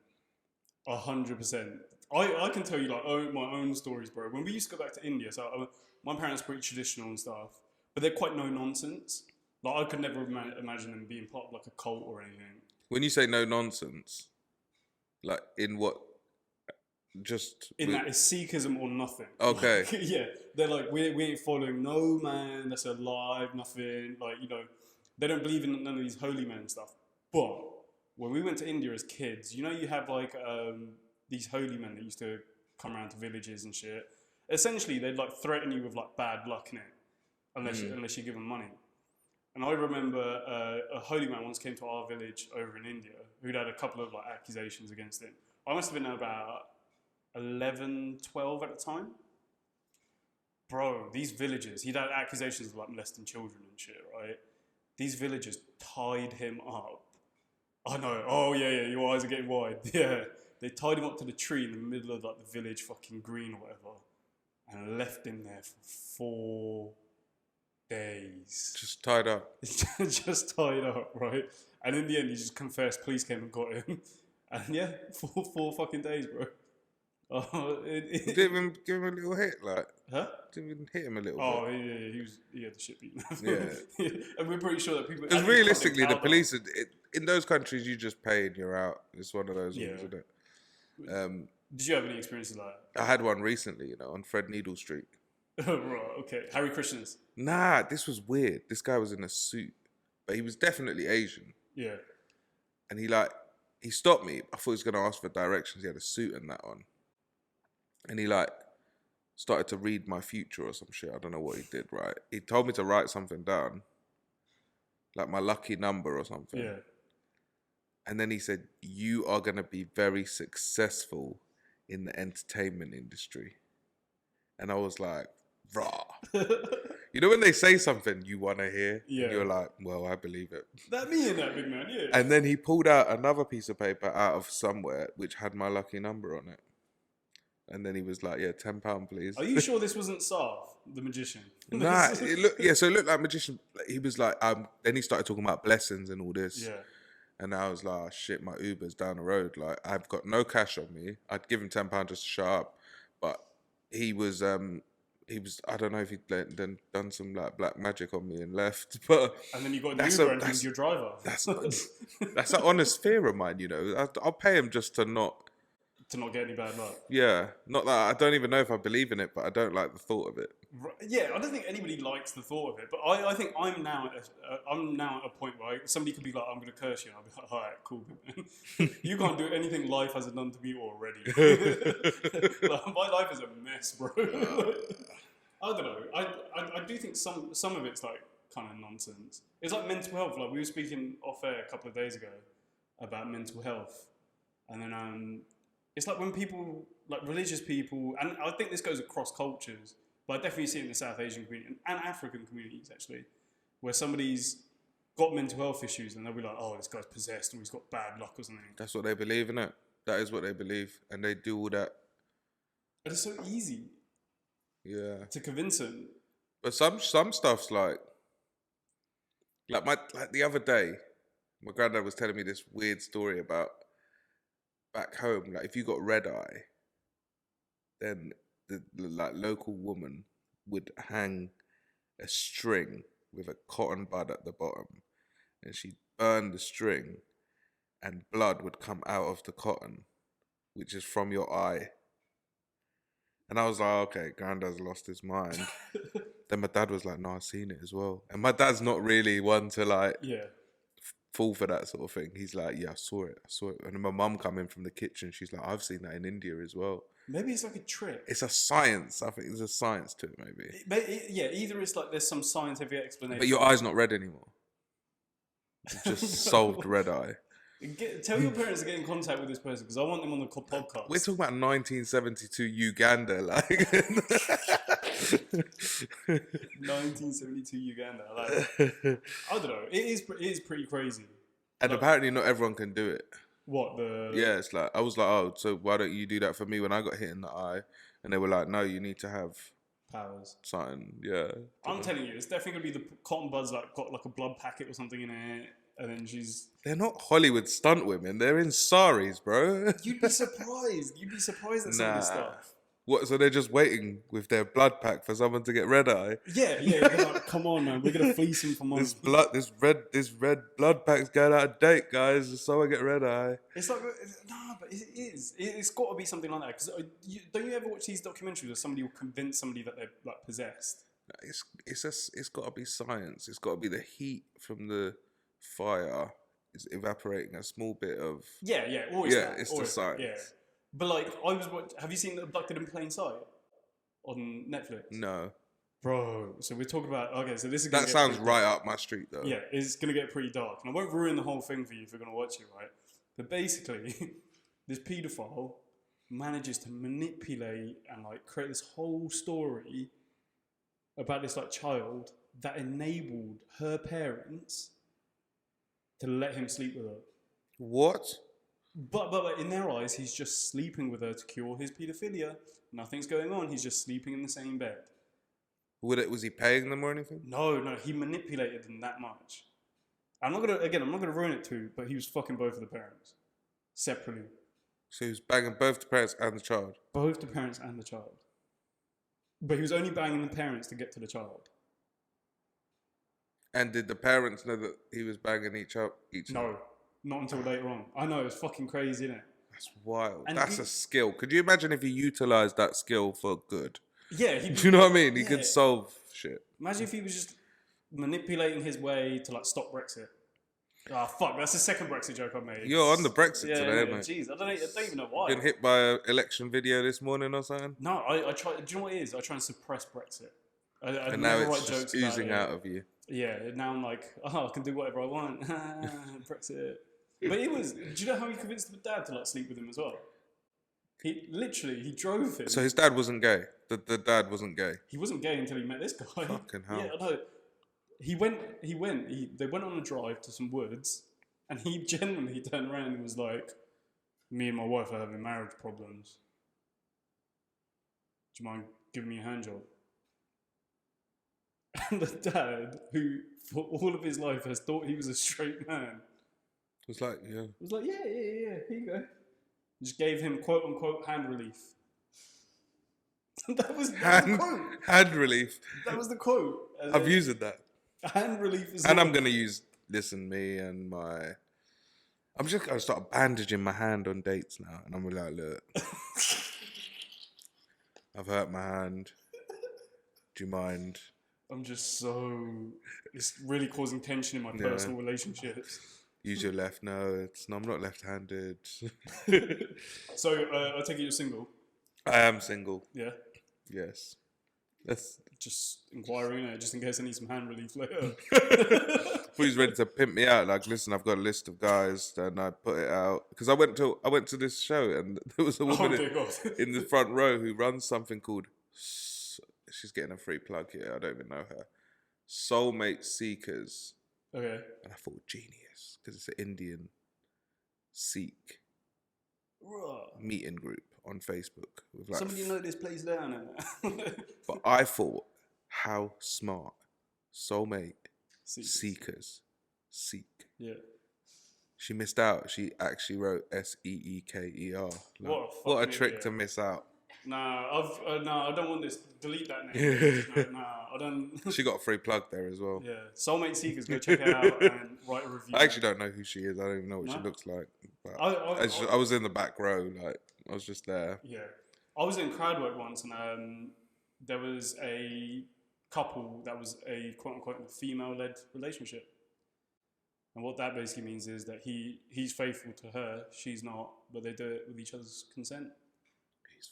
100%. I can tell you like my own stories, bro. When we used to go back to India, so my parents are pretty traditional and stuff, but they're quite no nonsense. Like I could never imagine them being part of like a cult or anything. When you say no nonsense, like in what? Just in that it's Sikhism or nothing. Okay. Like, yeah, they're like we ain't following no man that's alive, nothing. Like they don't believe in none of these holy men stuff. But when we went to India as kids, you have like these holy men that used to come around to villages and shit. Essentially, they'd like threaten you with like bad luck in it, unless you give them money. And I remember a holy man once came to our village over in India who'd had a couple of like accusations against him. I must have been about 11, 12 at the time. Bro, these villagers, he'd had accusations of like molesting children and shit, right? These villagers tied him up. I know, oh yeah, your eyes are getting wide. Yeah, they tied him up to the tree in the middle of like the village fucking green or whatever and left him there for days. Just tied up. Just tied up, right? And in the end, he just confessed. Police came and got him. And yeah, four fucking days, bro. Didn't even give him a little hit, like. Huh? Didn't even hit him a little Oh, bit. yeah, he had the shit beaten. Yeah. And we're pretty sure that people. Because realistically, the police, in those countries, you just pay and you're out. It's one of those ones, isn't it? Did you have any experiences like that? I had one recently, on Fred Needle Street. Right, okay. Harry Christians. Nah, this was weird. This guy was in a suit, but he was definitely Asian. Yeah. And he stopped me. I thought he was going to ask for directions. He had a suit and that on. And he started to read my future or some shit. I don't know what he did, right? He told me to write something down, like my lucky number or something. Yeah. And then he said, you are going to be very successful in the entertainment industry. And I was like, rah. You know when they say something you want to hear? Yeah. And you're like, well, I believe it. That me and that big man, yeah. And then he pulled out another piece of paper out of somewhere which had my lucky number on it. And then he was like, yeah, £10, please. Are you sure this wasn't Sav, the magician? Nah, so it looked like magician. He was like, then he started talking about blessings and all this. Yeah. And I was like, oh, shit, my Uber's down the road. Like, I've got no cash on me. I'd give him £10 just to shut up. But he was, I don't know if he'd then done some like black magic on me and left. But and then you got an Uber and he's your driver. That's an honest fear of mine, I'll pay him just to not get any bad luck. Yeah, not that I don't even know if I believe in it, but I don't like the thought of it. Yeah, I don't think anybody likes the thought of it, but I think I'm now at a point where somebody could be like, I'm going to curse you, and I'll be like, all right, cool. You can't do anything life hasn't done to me already. Like, my life is a mess, bro. I don't know. I do think some of it's like kind of nonsense. It's like mental health. Like we were speaking off air a couple of days ago about mental health, and then it's like when people, like religious people, and I think this goes across cultures, but I definitely see it in the South Asian community and African communities actually, where somebody's got mental health issues and they'll be like, oh, this guy's possessed or he's got bad luck or something. That's what they believe, innit? That is what they believe, and they do all that. But it's so easy. Yeah. To convince them. But some stuff's like the other day, my granddad was telling me this weird story about back home. Like if you got red eye, then the like local woman would hang a string with a cotton bud at the bottom, and she'd burn the string, and blood would come out of the cotton, which is from your eye. And I was like, okay, granddad's lost his mind. Then my dad was like, no, I've seen it as well. And my dad's not really one to like fall for that sort of thing. He's like, yeah, I saw it. And then my mum come in from the kitchen. She's like, I've seen that in India as well. Maybe it's like a trick. It's a science. I think there's a science to it, maybe. Yeah, either it's like there's some scientific explanation. But your eye's not red anymore. You've just solved red eye. Tell your parents to get in contact with this person because I want them on the podcast. We're talking about 1972 Uganda, like 1972 Uganda. Like, I don't know. It is pretty crazy. And like, apparently, not everyone can do it. What the? Yeah, it's like I was like, oh, so why don't you do that for me when I got hit in the eye? And they were like, no, you need to have powers. Something. Yeah. I'm telling you, it's definitely gonna be the cotton buds like got like a blood packet or something in it. And then they're not Hollywood stunt women. They're in saris, bro. You'd be surprised. At some of this stuff. What? So they're just waiting with their blood pack for someone to get red eye? Yeah. They're like, come on, man. We're gonna fleece him for money. This red blood pack's going out of date, guys. Just so I get red eye. It's like but it is. It's got to be something like that. Because don't you ever watch these documentaries where somebody will convince somebody that they're like possessed? It's got to be science. It's got to be the heat from the fire is evaporating a small bit of always it's the science. Yeah, but like have you seen Abducted in Plain Sight on Netflix? No, bro. So we're talking about so this is that sounds right up my street though. Yeah, it's gonna get pretty dark, and I won't ruin the whole thing for you if you're gonna watch it, right? But basically, this paedophile manages to manipulate and like create this whole story about this like child that enabled her parents to let him sleep with her. What? But in their eyes, he's just sleeping with her to cure his paedophilia. Nothing's going on. He's just sleeping in the same bed. Was he paying them or anything? No, he manipulated them that much. I'm not gonna ruin it too, but he was fucking both of the parents separately. So he was banging both the parents and the child. Both the parents and the child. But he was only banging the parents to get to the child. And did the parents know that he was banging each other? No, not until later on. I know, it's fucking crazy, isn't it? That's wild. And That's a skill. Could you imagine if he utilised that skill for good? Yeah. Do you know what I mean? He could solve shit. Imagine if he was just manipulating his way to like stop Brexit. Ah, fuck, that's the second Brexit joke I made. You're on the Brexit today, mate. Jeez, I don't even know why. Been hit by an election video this morning or something? No, I try. Do you know what it is? I try and suppress Brexit. And now it's just oozing out of you. Yeah, now I'm like, I can do whatever I want. Brexit. But it was. Do you know how he convinced the dad to like sleep with him as well? He drove him. So his dad wasn't gay. The dad wasn't gay. He wasn't gay until he met this guy. Fucking hell. Yeah, I know. They went on a drive to some woods, and he genuinely turned around and was like, "Me and my wife are having marriage problems. Do you mind giving me a hand job?" And the dad, who for all of his life has thought he was a straight man, was like, yeah. was like, yeah, here you go. Just gave him quote unquote hand relief. that was the quote. Hand relief. That was the quote. I've used that. Hand relief is. And I'm gonna use me and my. I'm just gonna start bandaging my hand on dates now, and I'm gonna be like, look, I've hurt my hand. Do you mind? I'm just so. It's really causing tension in my personal relationships. Use your left. No, I'm not left-handed. So I take it you're single. I am single. Yeah. Yes. That's just inquiring, just in case I need some hand relief later. Who's ready to pimp me out? Like, listen, I've got a list of guys, and I put it out because I went to this show, and there was a woman in the front row who runs something called. She's getting a free plug here. I don't even know her. Soulmate Seekers. Okay. And I thought genius because it's an Indian Sikh meeting group on Facebook with like. Somebody know this place down there. But I thought, how smart. Soulmate Seekers. Seek. Yeah. She missed out. She actually wrote Seeker. Like, what a trick to miss out. Nah, I don't want this. Delete that name. Nah, I don't. She got a free plug there as well. Yeah, Soulmate Seekers, go check it out and write a review. I actually don't know who she is. I don't even know what she looks like. But I was in the back row, like I was just there. Yeah, I was in crowd work once, and there was a couple that was a quote unquote female-led relationship, and what that basically means is that he's faithful to her, she's not, but they do it with each other's consent. She's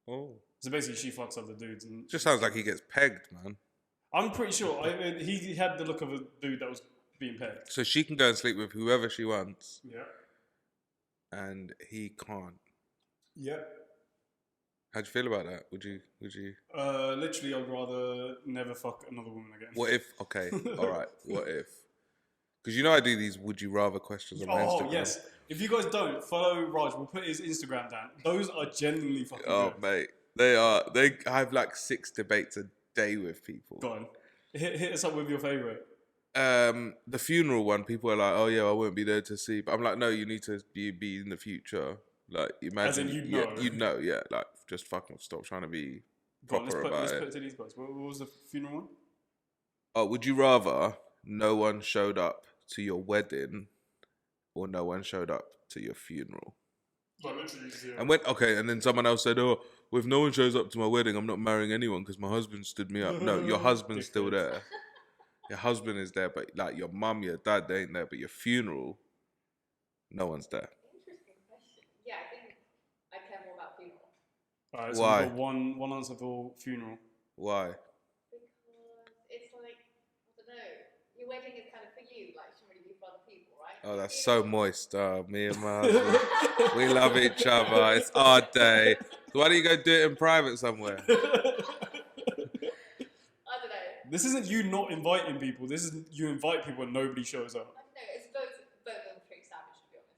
not. Oh. So basically, she fucks other dudes. And just sounds like he gets pegged, man. I'm pretty sure. He had the look of a dude that was being pegged. So she can go and sleep with whoever she wants. Yeah. And he can't. Yeah. How'd you feel about that? Would you? Literally, I'd rather never fuck another woman again. What if? Okay, all right. What if? Because you know I do these would you rather questions on my Instagram. Oh, yes. If you guys don't, follow Raj. We'll put his Instagram down. Those are genuinely fucking good. Mate. They are. I have like 6 debates a day with people. Go on. Hit us up with your favourite. The funeral one, people are like, oh yeah, I won't be there to see. But I'm like, no, you need to be in the future. Like, imagine. As in, know. You'd know, yeah. Like, just fucking stop trying to be proper about let's it. put it to these guys. What was the funeral one? Oh, would you rather no one showed up to your wedding or no one showed up to your funeral? Like, literally zero. And then someone else said, oh, well, if no one shows up to my wedding, I'm not marrying anyone because my husband stood me up. No, your husband's still there. Your husband is there, but like your mum, your dad, they ain't there. But your funeral, no one's there. Interesting question. Yeah, I think I care more about funeral. Alright, so why? we've got one answer for funeral. Why? Because it's like, I don't know, your wedding is kind of for you, like it shouldn't really be for other people, right? Oh, that's so moist. Me and my husband, we love each other. It's our day. So why don't you go do it in private somewhere? I don't know. This isn't you not inviting people. This is you invite people and nobody shows up. I don't know, it's both of them pretty savage, to be honest.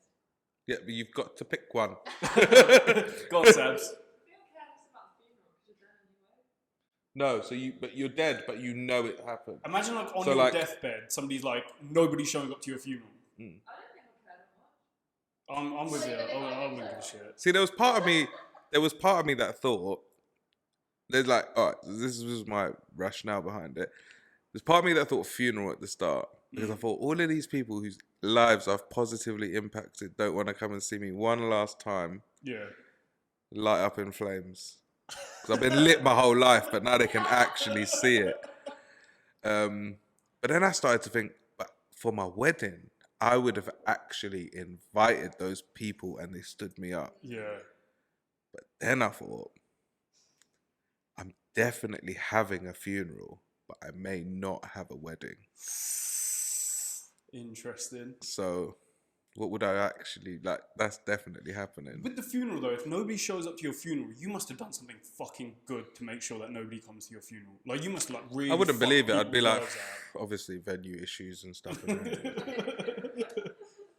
Yeah, but you've got to pick one. Go on, Sabs. No, but you're dead, but you know it happened. Imagine like on So, your like- deathbed, somebody's like, nobody's showing up to your funeral. I don't think I've heard of much. I'm with you. I wouldn't give a shit. See, there was part of me that thought, there's like, all right, this was my rationale behind it. There's part of me that thought funeral at the start because I thought all of these people whose lives I've positively impacted don't want to come and see me one last time Yeah. light up in flames. Because I've been lit my whole life, but now they can actually see it. But then I started to think, but for my wedding, I would have actually invited those people and they stood me up. Yeah. But then I thought, I'm definitely having a funeral, but I may not have a wedding. Interesting. So what would I actually, like, that's definitely happening. With the funeral though, if nobody shows up to your funeral, you must have done something fucking good to make sure that nobody comes to your funeral. Like you must like really. I wouldn't fuck believe it. I'd be people's like, lives obviously venue issues and stuff. out.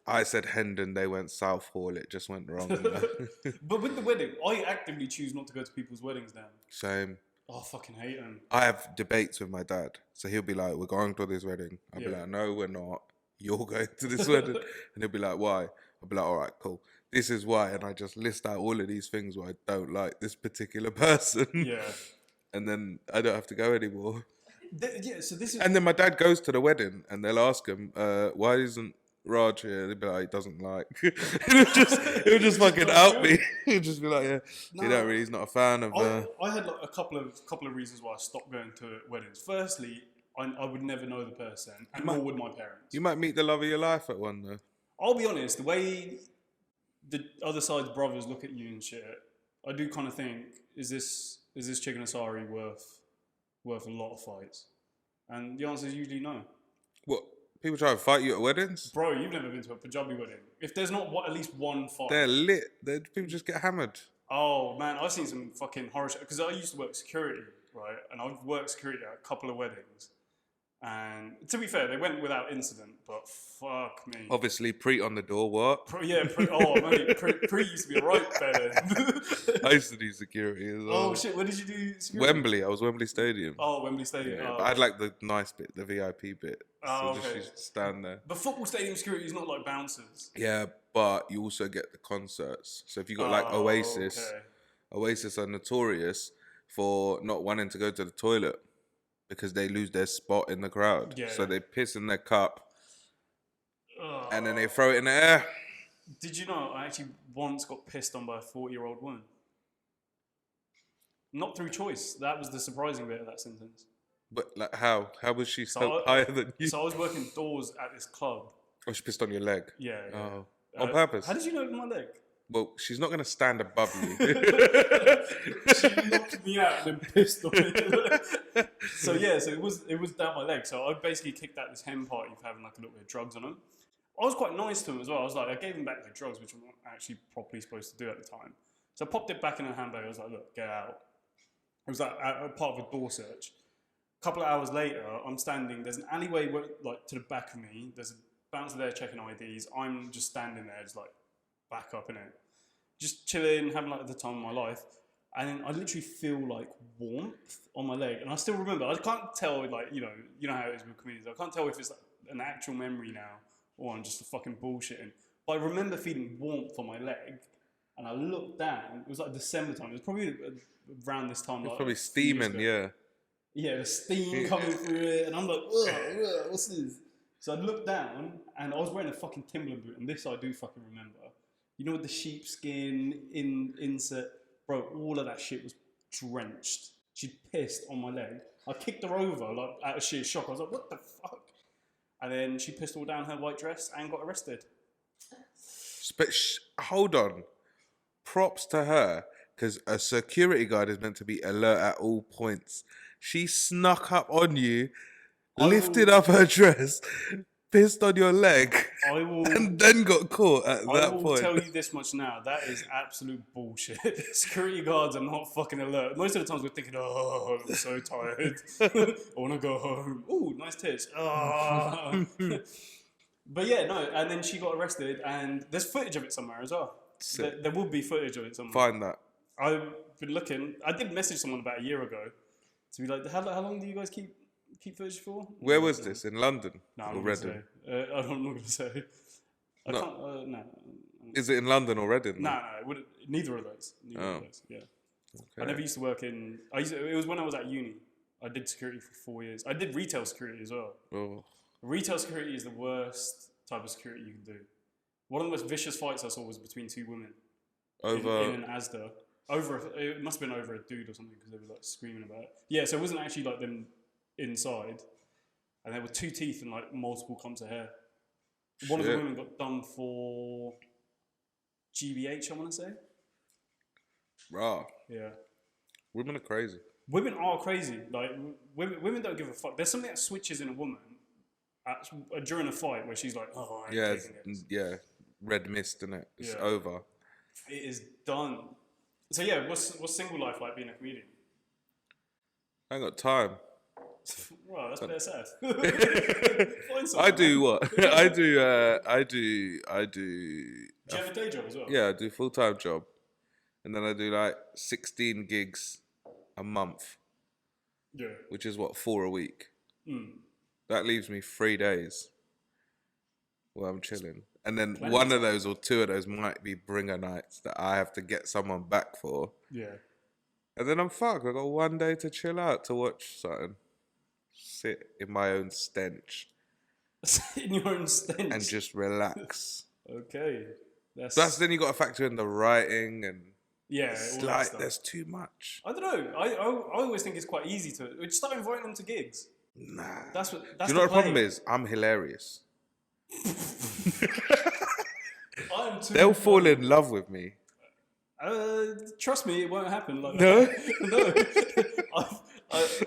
I said Hendon, they went Southall, it just went wrong. But with the wedding, I actively choose not to go to people's weddings now. Same. Oh, I fucking hate them. I have debates with my dad. So he'll be like, we're going to this wedding. I'll be Yeah. like, no, we're not. You're going to this wedding. And he'll be like, why? I'll be like, all right, cool. This is why. And I just list out all of these things where I don't like this particular person. Yeah. And then I don't have to go anymore. Yeah, so this is. And then my dad goes to the wedding and they'll ask him, why isn't Raj here? They'll be like, he doesn't like. He'll just fucking out me. He'll just be like, yeah, you don't really, he's not a fan of. I had like a couple of reasons why I stopped going to weddings. Firstly, I would never know the person, and nor would my parents. You might meet the love of your life at one though. I'll be honest, the way the other side's brothers look at you and shit, I do kind of think, is this chicken asari worth a lot of fights? And the answer is usually no. What? People try to fight you at weddings? Bro, you've never been to a Punjabi wedding. If there's not at least one fight. They're lit. People just get hammered. Oh man, I've seen some fucking horror shit. Because I used to work security, right? And I've worked security at a couple of weddings. And to be fair, they went without incident, but fuck me. Obviously, Preet on the door, what? Oh man, Pre used to be a right better. I used to do security as well. Oh shit, where did you do security? Wembley, I was Wembley Stadium. Oh, Wembley Stadium. Yeah, Oh. but I'd like the nice bit, the VIP bit. Oh, so okay. just used to stand there. But football stadium security is not like bouncers. Yeah, but you also get the concerts. So if you got like Oh, Oasis, okay. Oasis are notorious for not wanting to go to the toilet because they lose their spot in the crowd. Yeah. So they piss in their cup Oh. and then they throw it in the air. Did you know I actually once got pissed on by a 40-year-old woman? Not through choice. That was the surprising bit of that sentence. But like how? How was she So so higher than you? So I was working doors at this club. Oh, she pissed on your leg. Yeah. Oh, on purpose. How did you know it was my leg? Well, she's not going to stand above you. She knocked me out and then pissed on me. So yeah, so it was down my leg. So I basically kicked out this hen party for having like a little bit of drugs on them. I was quite nice to him as well. I was like, I gave him back the drugs, which I'm not actually properly supposed to do at the time. So I popped it back in her handbag. I was like, look, get out. It was like a part of a door search. A couple of hours later, I'm standing. There's an alleyway like to the back of me. There's a bouncer there checking IDs. I'm just standing there, just like back up in it, just chilling, having like the time of my life. And then I literally feel like warmth on my leg, and I still remember. I can't tell, like you know how it is with comedians. I can't tell if it's like an actual memory now or I'm just a fucking bullshitting. But I remember feeling warmth on my leg, and I looked down. It was like December time. It was probably around this time. It's like, probably a few years steaming, ago. yeah. Yeah, the steam coming through it, and I'm like, ugh, what's this? So I looked down, and I was wearing a fucking Timberland boot, and this I do fucking remember. You know, with the sheepskin insert, bro, all of that shit was drenched. She'd pissed on my leg. I kicked her over, like, out of sheer shock. I was like, what the fuck? And then she pissed all down her white dress and got arrested. But hold on. Props to her, because a security guard is meant to be alert at all points. She snuck up on you, lifted up her dress, pissed on your leg, and then got caught at that I will point. tell you this much now, that is absolute bullshit. Security guards are not fucking alert. Most of the times we're thinking, oh, I'm so tired. I want to go home. Ooh, nice tits. Oh. But yeah, no, and then she got arrested, and there's footage of it somewhere as well. There will be footage of it somewhere. Find that. I've been looking. I did message someone about a year ago To be like, how long do you guys keep footage for? Where was this? In London No, or I'm not Reading? I'm not gonna say. I No. can't. No. Is it in London or Reading? No, neither of those. Neither of those. Yeah. I Okay. never used to work in. It was when I was at uni. I did security for 4 years. I did retail security as well. Oh. Retail security is the worst type of security you can do. One of the most vicious fights I saw was between two women Over. in an Asda. It must have been over a dude or something because they were like screaming about it. Yeah, so it wasn't actually like them inside, and there were two teeth and like multiple clumps of hair. One of the Shit. women got done for GBH, I want to say. Raw. Yeah. Women are crazy. Women are crazy. Like women don't give a fuck. There's something that switches in a woman during a fight where she's like, "Oh, I ain't taking this." Yeah. Red mist, innit? It's Yeah. over. It is done. So yeah, what's single life like being a comedian? I ain't got time. Well, that's better said. I do what? I do. Do you have a day job as well? Yeah, I do full-time job, and then I do like 16 gigs a month, Yeah. which is what, 4 a week. Mm. That leaves me 3 days where I'm chilling, and then Plenty one of of those or two of those might be bringer nights that I have to get someone back for, Yeah. and then I'm fucked. I got 1 day to chill out to watch something, sit in my own stench, In your own stench. and just relax. Okay. That's then you got to factor in the writing and. Yeah. It's all that like stuff. there's too much. I don't know. I always think it's quite easy to just start inviting them to gigs. Nah. That's Do the you know what the problem play. is? I'm hilarious. I'm too They'll fall in love with me. Trust me, it won't happen like No? that. No.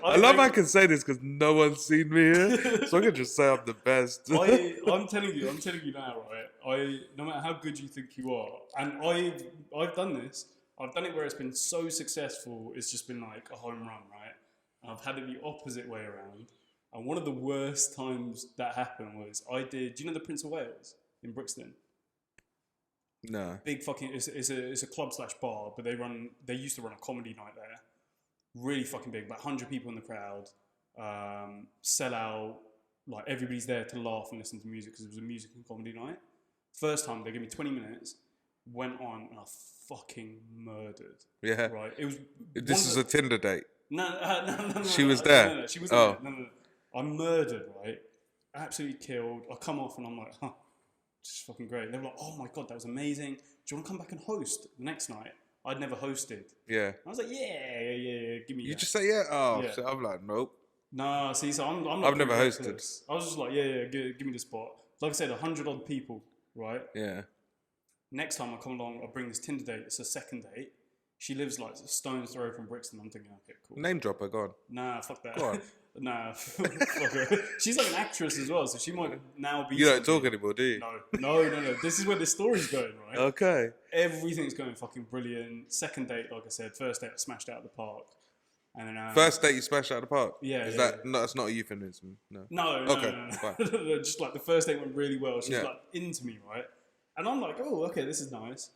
I love I can say this because no one's seen me here, so I can just say I'm the best. I'm telling you now, right? No matter how good you think you are, and I've done this. I've done it where it's been so successful, it's just been like a home run, right? And I've had it the opposite way around. And one of the worst times that happened was do you know the Prince of Wales in Brixton? No. Big fucking, it's a club / bar, but they used to run a comedy night there. Really fucking big, about 100 people in the crowd, sell out, like everybody's there to laugh and listen to music because it was a music and comedy night. First time, they gave me 20 minutes, went on, and I fucking murdered. Yeah. Right? It was. This is a Tinder date. No. She was there? No, she was Oh. there. No. I murdered, right? Absolutely killed. I come off and I'm like, just fucking great. They were like, oh my God, that was amazing. Do you want to come back and host the next night? I'd never hosted. Yeah. I was like, yeah, give me You that. just say yeah? Oh, Yeah. so I'm like, nope. Nah, see, so I'm not I've never pretty hosted. reckless. I was just like, yeah, give me the spot. Like I said, 100 odd people, right? Yeah. Next time I come along, I bring this Tinder date. It's a second date. She lives like a stone's throw from Brixton. I'm thinking, okay, cool. Name dropper, go on. Nah, fuck that. Go on. Nah, fuck her. She's like an actress as well, so she might now be. You don't something. talk anymore, do you? No. This is where the story's going, right? Okay. Everything's going fucking brilliant. Second date, like I said, first date I smashed out of the park, and then First date you smashed out of the park? Yeah, Is yeah, that no? That's not a euphemism. No. No. Okay, fine. No, just like the first date went really well. She's Yeah. like into me, right? And I'm like, oh, okay, this is nice.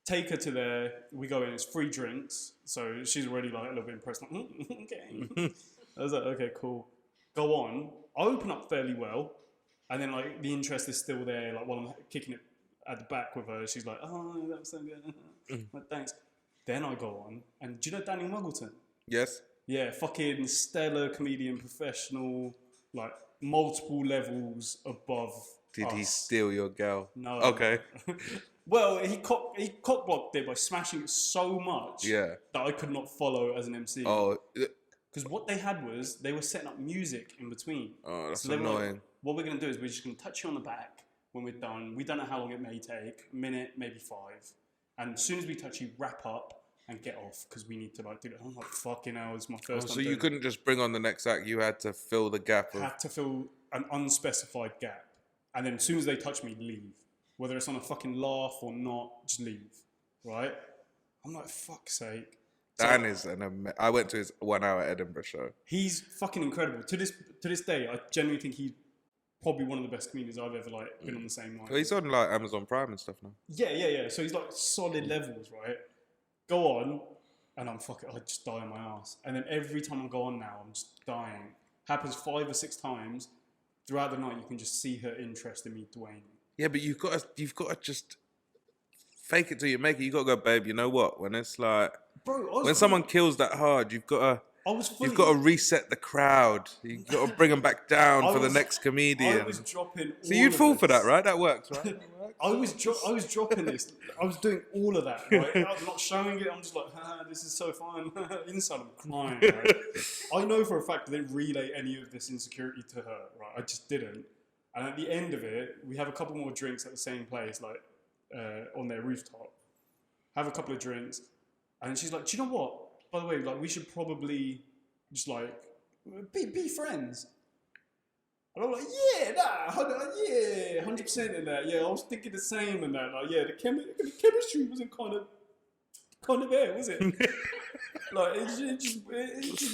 Take her to there. We go in. It's free drinks, so she's already like a little bit impressed. Like, okay. I was like, okay, cool. Go on. I open up fairly well, and then like the interest is still there. Like while I'm kicking it at the back with her, she's like, oh, that was so good. Like, thanks. Then I go on, and do you know Daniel Muggleton? Yes. Yeah, fucking stellar comedian, professional, like multiple levels above. Did he us. steal your girl? No. Okay. Well, he cock blocked it by smashing it so much Yeah. that I could not follow as an MC. Oh. Because what they had was they were setting up music in between. Oh, that's So they were like, annoying. what we're going to do is we're just going to touch you on the back when we're done. We don't know how long it may take, a minute, maybe 5. And as soon as we touch you, wrap up and get off because we need to like do it. I'm like, fucking hell, it's my first time So you doing it. couldn't just bring on the next act. You had to fill the gap of. Had to fill an unspecified gap. And then as soon as they touch me, leave. Whether it's on a fucking laugh or not, just leave. Right? I'm like, fuck's sake. So Dan is I went to his 1 hour Edinburgh show. he's fucking incredible. To this day, I genuinely think he's probably one of the best comedians I've ever like been on the same line. Well, he's on like Amazon Prime and stuff now. Yeah. So he's like solid levels, right? Go on. and I just die on my ass. And then every time I go on now, I'm just dying. Happens 5 or 6 times throughout the night. You can just see her interest in me waning. Yeah, but you've got to just fake it till you make it. You got to go, babe. You know what? When it's like, Bro, when someone kills that hard, you've got to reset the crowd. You've got to bring them back down for the next comedian. I was dropping. So you'd fall for that, right? That works, right? That works. I was dropping this. I was doing all of that, right? I'm not showing it. I'm just like, this is so fun. Inside, I'm crying. Right? I know for a fact I didn't relay any of this insecurity to her. Right? I just didn't. And at the end of it, we have a couple more drinks at the same place, like on their rooftop. Have a couple of drinks, and she's like, "Do you know what? By the way, like, we should probably just like be friends." And I'm like, yeah, 100% in that. Yeah, I was thinking the same in that. Like, yeah, the chemistry wasn't kind of there, was it? Like, it just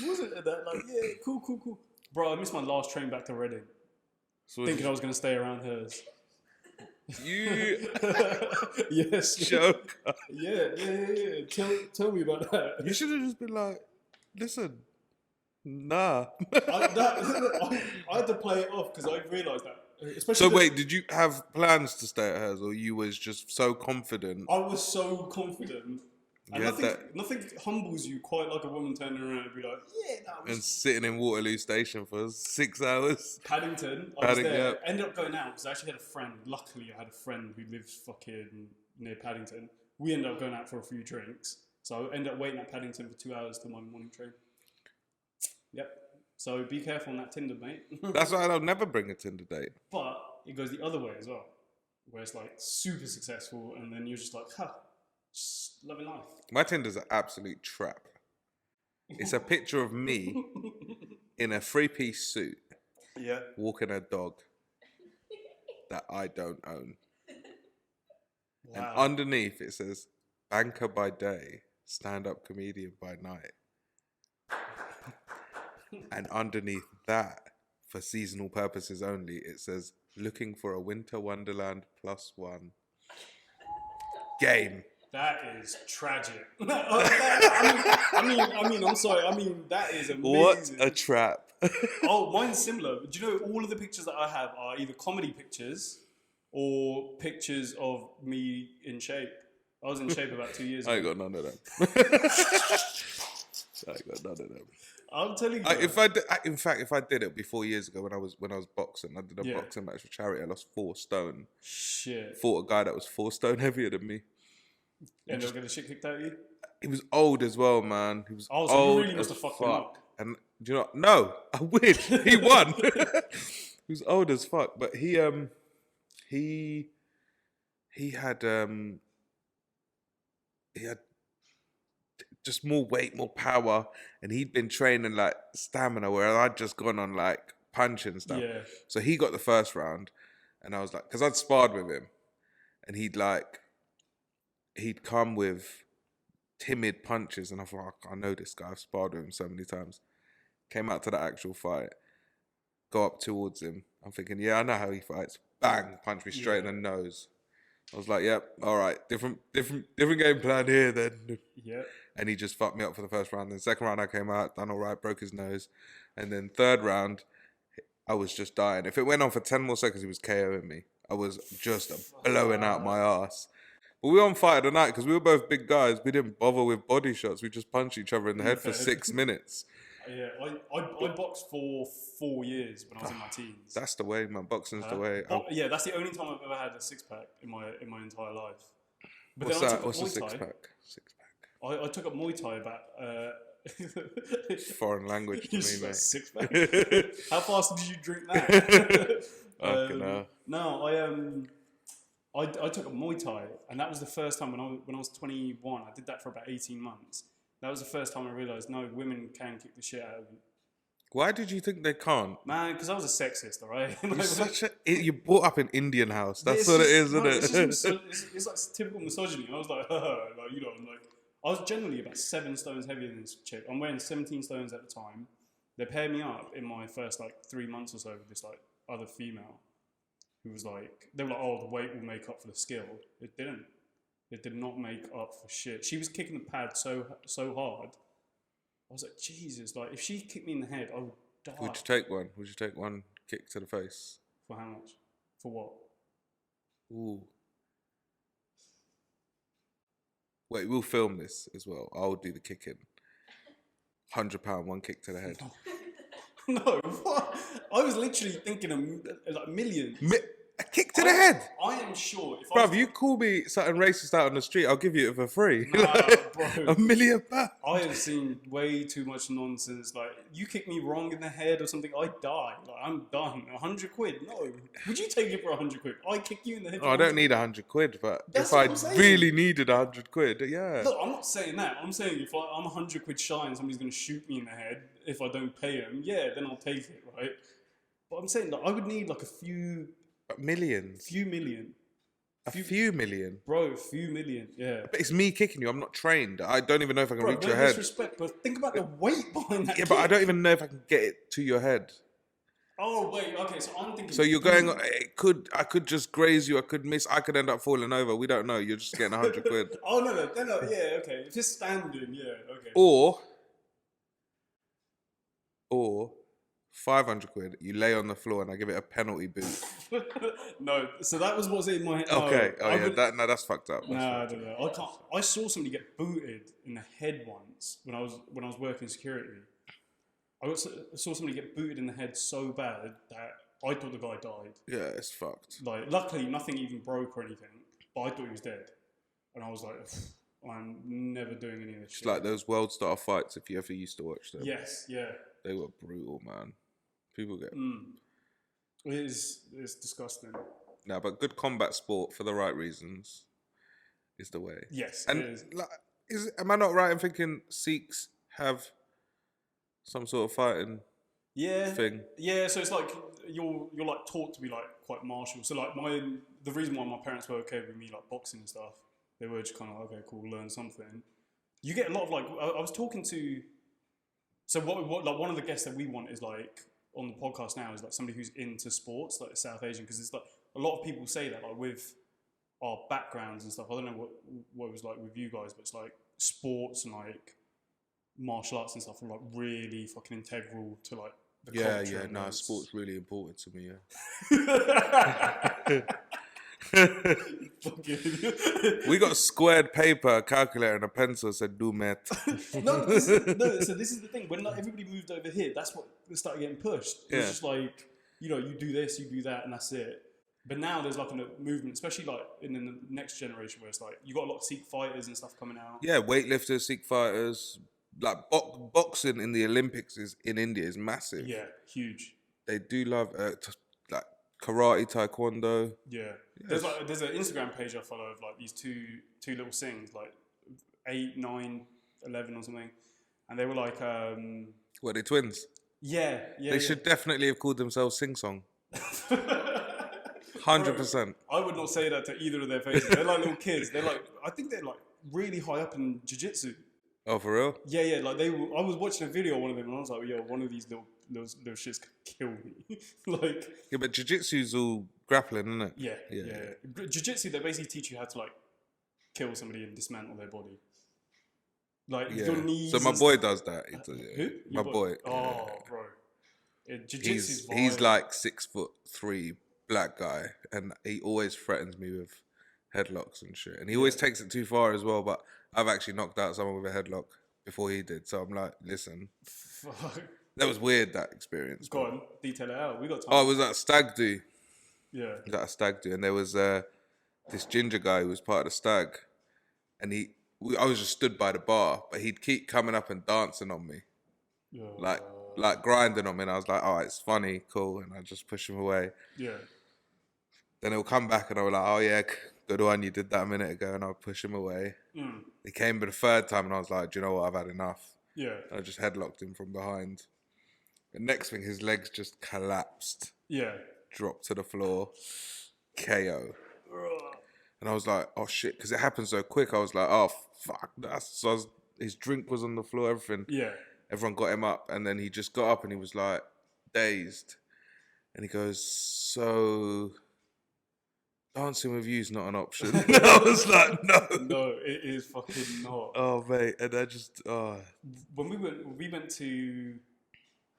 wasn't in that. Like, yeah, cool. Bro, I missed my last train back to Reading, thinking I was going to stay around hers. You yes, joke. Yeah. Tell me about that. You should have just been like, listen, nah. I had to play it off because I realised that. So wait, did you have plans to stay at hers, or you was just so confident? I was so confident. And nothing humbles you quite like a woman turning around and be like, and sitting in Waterloo Station for 6 hours. Paddington, I was there. Yeah. Ended up going out because I actually had a friend. Luckily, I had a friend who lives fucking near Paddington. We ended up going out for a few drinks. So I ended up waiting at Paddington for 2 hours till my morning train. Yep. So be careful on that Tinder, mate. That's why I'll never bring a Tinder date. But it goes the other way as well, where it's like super successful, and then you're just like, just loving life. My Tinder's an absolute trap. It's a picture of me in a 3-piece suit, walking a dog that I don't own. Wow. And underneath it says, banker by day, stand-up comedian by night. And underneath that, for seasonal purposes only, it says, looking for a winter wonderland +1 game. That is tragic. I mean, I'm sorry. I mean, that is amazing. What a trap. Oh, mine's similar. Do you know all of the pictures that I have are either comedy pictures or pictures of me in shape? I was in shape about 2 years ago. I ain't got none of them. I'm telling you. In fact, if I did it 4 years ago when I was boxing, I did a boxing match for charity. I lost 4 stone. Shit. Fought a guy that was 4 stone heavier than me. And they'll get the shit kicked out of you? He was old as well, man. He was old. So you really must have fucked him up. And do you know? No, I wish he won. He was old as fuck, but he had just more weight, more power, and he'd been training like stamina, where I'd just gone on like punching and stuff. Yeah. So he got the first round, and I was like, because I'd sparred with him, and he'd come with timid punches, and I thought, I know this guy. I've sparred with him so many times. Came out to the actual fight, go up towards him. I'm thinking, yeah, I know how he fights. Bang, punch me straight in the nose. I was like, yep, all right, different game plan here then. Yeah. And he just fucked me up for the first round. Then second round I came out, done all right, broke his nose. And then third round, I was just dying. If it went on for 10 more seconds, he was KOing me. I was just blowing out my ass. But we were on Fight of the Night because we were both big guys. We didn't bother with body shots. We just punched each other in the head for 6 minutes. Yeah, I boxed for 4 years when I was in my teens. That's the way, man. Boxing's the way. Yeah, that's the only time I've ever had a 6-pack in my entire life. But what's that? What's a 6-pack? I took up Muay Thai about... foreign language to me, mate. 6-pack? How fast did you drink that? No, I took up Muay Thai, and that was the first time when I was 21. I did that for about 18 months. That was the first time I realised, no, women can kick the shit out of you. Why did you think they can't? Man, because I was a sexist, all right? You're brought up in Indian house. That's what it is, isn't it? It's like typical misogyny. I was like, I was generally about 7 stones heavier than this chick. I'm weighing 17 stones at the time. They paired me up in my first 3 months or so with this other female who was they were like, oh, the weight will make up for the skill. It didn't. It did not make up for shit. She was kicking the pad so hard. I was like, Jesus, like if she kicked me in the head, I would die. Would you take one? Would you take one kick to the face? For how much? For what? Ooh. Wait, we'll film this as well. I'll do the kicking. £100, one kick to the head. No, what? I was literally thinking like millions. A kick to the head? I am sure. If Bruv, you call me something racist out on the street, I'll give you it for free. Nah, bro. £1 million. I have seen way too much nonsense. Like, you kick me wrong in the head or something, I die. Like, I'm done. £100? No. Would you take it for £100? I kick you in the head. Oh, I don't need £100, but That's if what I I'm saying. really needed £100, yeah. Look, I'm not saying that. I'm saying if I'm £100 shy and somebody's going to shoot me in the head if I don't pay them, yeah, then I'll take it, right? But I'm saying that I would need like a few Millions. few million. A few million. Bro, a few million, yeah. But it's me kicking you. I'm not trained. I don't even know if I can Bro, reach no your head. disrespect, but think about the weight behind that Yeah, kick. but I don't even know if I can get it to your head. Oh, wait, okay, so I'm thinking... So you're going. I could just graze you. I could miss. I could end up falling over. We don't know. You're just getting £100. Oh, no, yeah, okay. If it's standing, yeah, okay. Or £500. You lay on the floor and I give it a penalty boot. No, so that was what's in my head. Okay. No, Oh yeah. That's fucked up. Nah, no. I can't. I saw somebody get booted in the head once when I was working security. Saw somebody get booted in the head so bad that I thought the guy died. Yeah, it's fucked. Like, luckily, nothing even broke or anything, but I thought he was dead. And I was like, I'm never doing any of this It's shit. like those World Star fights. If you ever used to watch them. Yes, yeah. They were brutal, man. People get. It's disgusting. No, but good combat sport for the right reasons is the way. Yes, And it is. am I not right in thinking Sikhs have some sort of fighting thing? Yeah, so it's like you're like taught to be like quite martial. So like the reason why my parents were okay with me like boxing and stuff, they were just kind of okay, cool, learn something. You get a lot of like I was talking to. So what like one of the guests that we want is like on the podcast now is like somebody who's into sports, like South Asian, because it's like a lot of people say that like with our backgrounds and stuff. I don't know what it was like with you guys, but it's like sports and like martial arts and stuff are like really fucking integral to like the culture. Yeah, no, and sport's really important to me, We got squared paper, calculator, and a pencil. Said do math. No, so this is the thing. When like, everybody moved over here, that's what started getting pushed. It was just like, you do this, you do that, and that's it. But now there's like a movement, especially like in the next generation, where it's like you got a lot of Sikh fighters and stuff coming out. Yeah, weightlifters, Sikh fighters, like boxing in the Olympics in India is massive. Yeah, huge. They do love like karate, taekwondo. Yeah. There's an Instagram page I follow of like these two little Singhs, like 8, 9, 11 or something, and they were like, What, they twins? yeah. They should definitely have called themselves Sing Song. 100%. I would not say that to either of their faces. They're like little kids. They're like, I think they're like really high up in jiu-jitsu. Oh, for real? Yeah. Like I was watching a video of one of them, and I was like, yo, one of these little shits could kill me. Like. Yeah, but jiu-jitsu's all grappling, isn't it? Yeah. Jiu-jitsu, they basically teach you how to like kill somebody and dismantle their body. Like your knees. So my boy does that. Who? My boy. Oh, bro. Jiu-jitsu's He's violent. like 6'3" black guy, and he always threatens me with headlocks and shit. And he always takes it too far as well. But I've actually knocked out someone with a headlock before he did. So I'm like, listen, Fuck. that was weird, that experience. Go on, detail it out. We got time. Oh, it was at stag do. Yeah. It was at a stag do, and there was this ginger guy who was part of the stag, and I was just stood by the bar, but he'd keep coming up and dancing on me, like grinding on me, and I was like, oh, it's funny, cool, and I just push him away. Yeah. Then he'll come back, and I'll be like, oh yeah, good one, you did that a minute ago, and I'll push him away. He came for the third time, and I was like, do you know what, I've had enough. Yeah. And I just headlocked him from behind. The next thing, his legs just collapsed. Yeah. Dropped to the floor, KO. And I was like, oh shit, because it happened so quick. I was like, oh fuck. His drink was on the floor, everything. Yeah. Everyone got him up, and then he just got up and he was like dazed. And he goes, so Dancing with you is not an option. I was like, no. No, it is fucking not. Oh, mate. And I just, When we went to,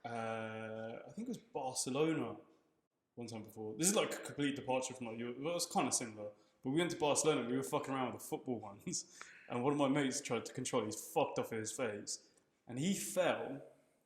I think it was Barcelona one time before. This is like a complete departure from like you. Well, it was kind of similar. But we went to Barcelona. We were fucking around with the football ones, and one of my mates tried to control. He's fucked off his face, and he fell.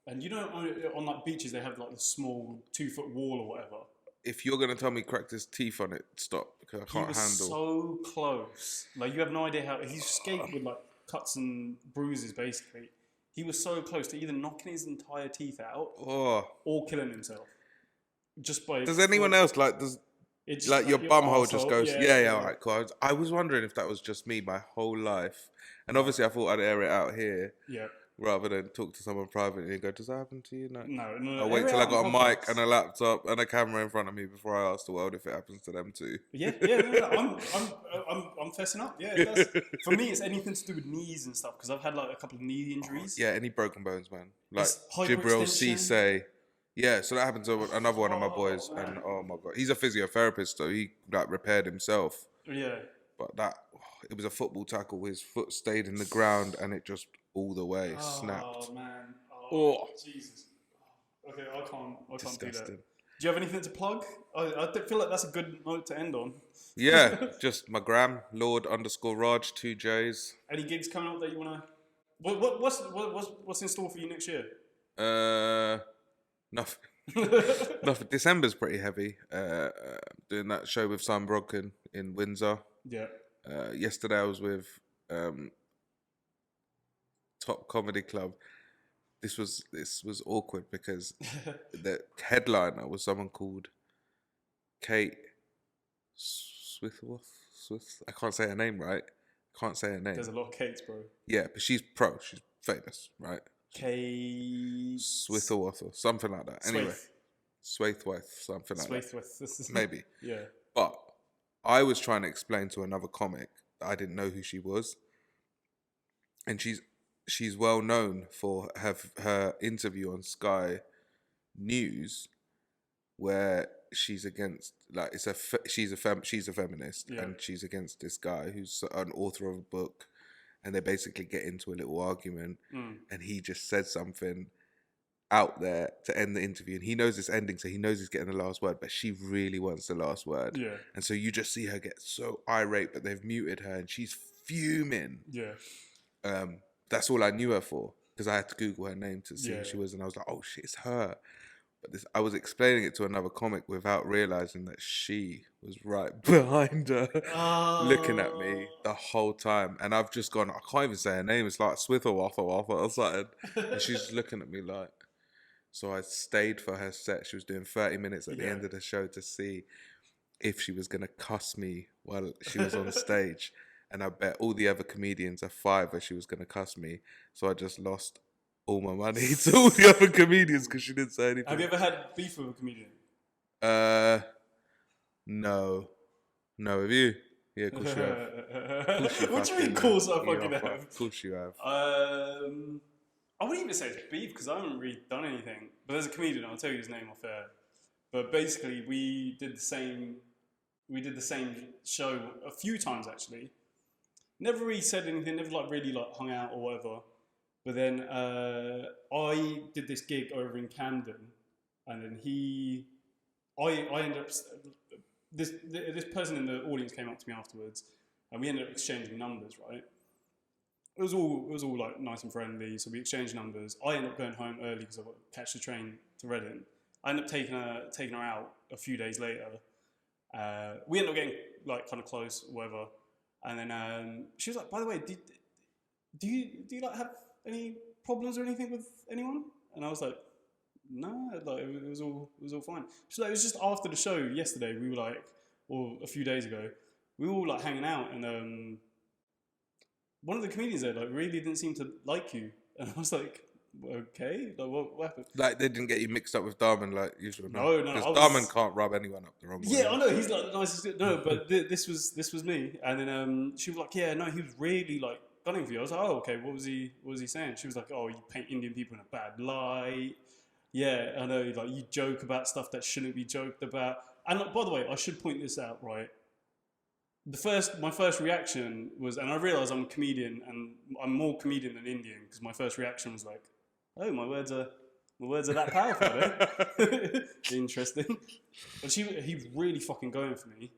And you know, on like beaches, they have like the small 2-foot wall or whatever. if you're going to tell me cracked his teeth on it, stop, because I can't He was handle. so close. Like, you have no idea how... He's escaped with, like, cuts and bruises, basically. He was so close to either knocking his entire teeth out or killing himself. Just by... Does anyone else, like, your bum hole just goes... Yeah, all right, cool. I was wondering if that was just me my whole life. And obviously I thought I'd air it out here. Yeah. Rather than talk to someone privately and go, does that happen to you? No. I'll wait till I got a mic and a laptop and a camera in front of me before I ask the world if it happens to them too. Yeah. No, I'm fessing up. Yeah, for me, it's anything to do with knees and stuff because I've had like a couple of knee injuries. Yeah, any broken bones, man. Like It's Jibril hyperextension. Cisse. Yeah, so that happened to another one of my boys, and oh my god, he's a physiotherapist, so he like repaired himself. Yeah. But it was a football tackle. His foot stayed in the ground, and it just all the way snapped. Oh man. Oh, Jesus. Okay, I can't disgusting. do that. Do you have anything to plug? I feel like that's a good note to end on. Yeah, just my gram, Lord_Raj, 2 J's. Any gigs coming up that you wanna? What's in store for you next year? Nothing. Nothing. December's pretty heavy. Doing that show with Sam Brodkin in Windsor. Yeah. Yesterday I was with Top Comedy Club. This was awkward because the headliner was someone called Kate Swithworth. I can't say her name right. Can't say her name. There's a lot of Kates, bro. Yeah, but she's pro. She's famous, right? Kate Swithworth or something like that. Anyway, Swaithworth, something like that. Maybe. Yeah. But I was trying to explain to another comic that I didn't know who she was, and she's well known for her interview on Sky News, where she's against she's a feminist, and she's against this guy who's an author of a book, and they basically get into a little argument, and he just said something out there to end the interview, and he knows it's ending, so he knows he's getting the last word, but she really wants the last word. Yeah. And so you just see her get so irate, but they've muted her, and she's fuming. Yeah. That's all I knew her for, because I had to Google her name to see who she was, and I was like, oh shit, it's her. But I was explaining it to another comic without realizing that she was right behind her, looking at me the whole time. And I've just gone, I can't even say her name. It's like Switherwaffle or something. And she's looking at me like... So I stayed for her set. She was doing 30 minutes at the end of the show to see if she was going to cuss me while she was on stage. And I bet all the other comedians are fiver she was going to cuss me. So I just lost all my money to all the other comedians because she didn't say anything. Have you ever had beef with a comedian? No. No, have you? Yeah, of course you have. What do you mean, of course I fucking have? Of course you have. I wouldn't even say it's beef because I haven't really done anything. But there's a comedian, I'll tell you his name off air. But basically, we did the same show a few times actually. Never really said anything, never like really like hung out or whatever. But then I did this gig over in Camden, and then I ended up this person in the audience came up to me afterwards, and we ended up exchanging numbers, right? It was all like nice and friendly, so we exchanged numbers. I ended up going home early because I got to catch the train to Reading. I ended up taking her out a few days later. We ended up getting like kind of close, or whatever. And then she was like, "By the way, do you like have any problems or anything with anyone?" And I was like, "No, like it was all fine." She's like, "It was just after the show yesterday. We were like, or a few days ago, we were all like hanging out, and one of the comedians there like really didn't seem to like you." And I was like, "Okay, like what happened?" Like they didn't get you mixed up with Darman like usual. No. Because Darman can't rub anyone up the wrong way. Yeah, I know he's like the nicest. No, but this was me. And then she was like, "Yeah, no, he was really like gunning for you." I was like, "Oh, okay. What was he saying?" She was like, "Oh, you paint Indian people in a bad light. Yeah, I know. Like you joke about stuff that shouldn't be joked about." And like, by the way, I should point this out, right? my first reaction was, and I realised I'm a comedian, and I'm more comedian than Indian, because my first reaction was like, oh, my words are that powerful, eh? Interesting. But he's really fucking going for me.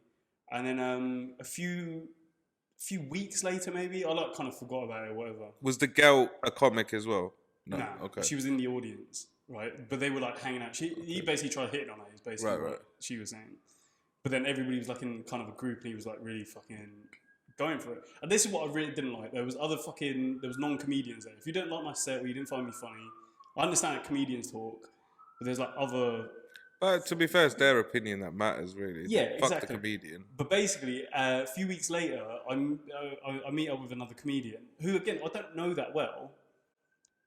And then a few weeks later, maybe, I like kind of forgot about it or whatever. Was the girl a comic as well? No. Nah, Okay. she was in the audience, right? But they were like hanging out. He basically tried hitting on her. Is basically what she was saying. But then everybody was like in kind of a group, and he was like really fucking going for it. And this is what I really didn't like. There was non-comedians there. If you didn't like my set or you didn't find me funny, I understand that comedians talk, but there's like other. But to be fair, it's their opinion that matters, really. Yeah, Fuck exactly. the comedian. But basically, a few weeks later, I meet up with another comedian who, again, I don't know that well,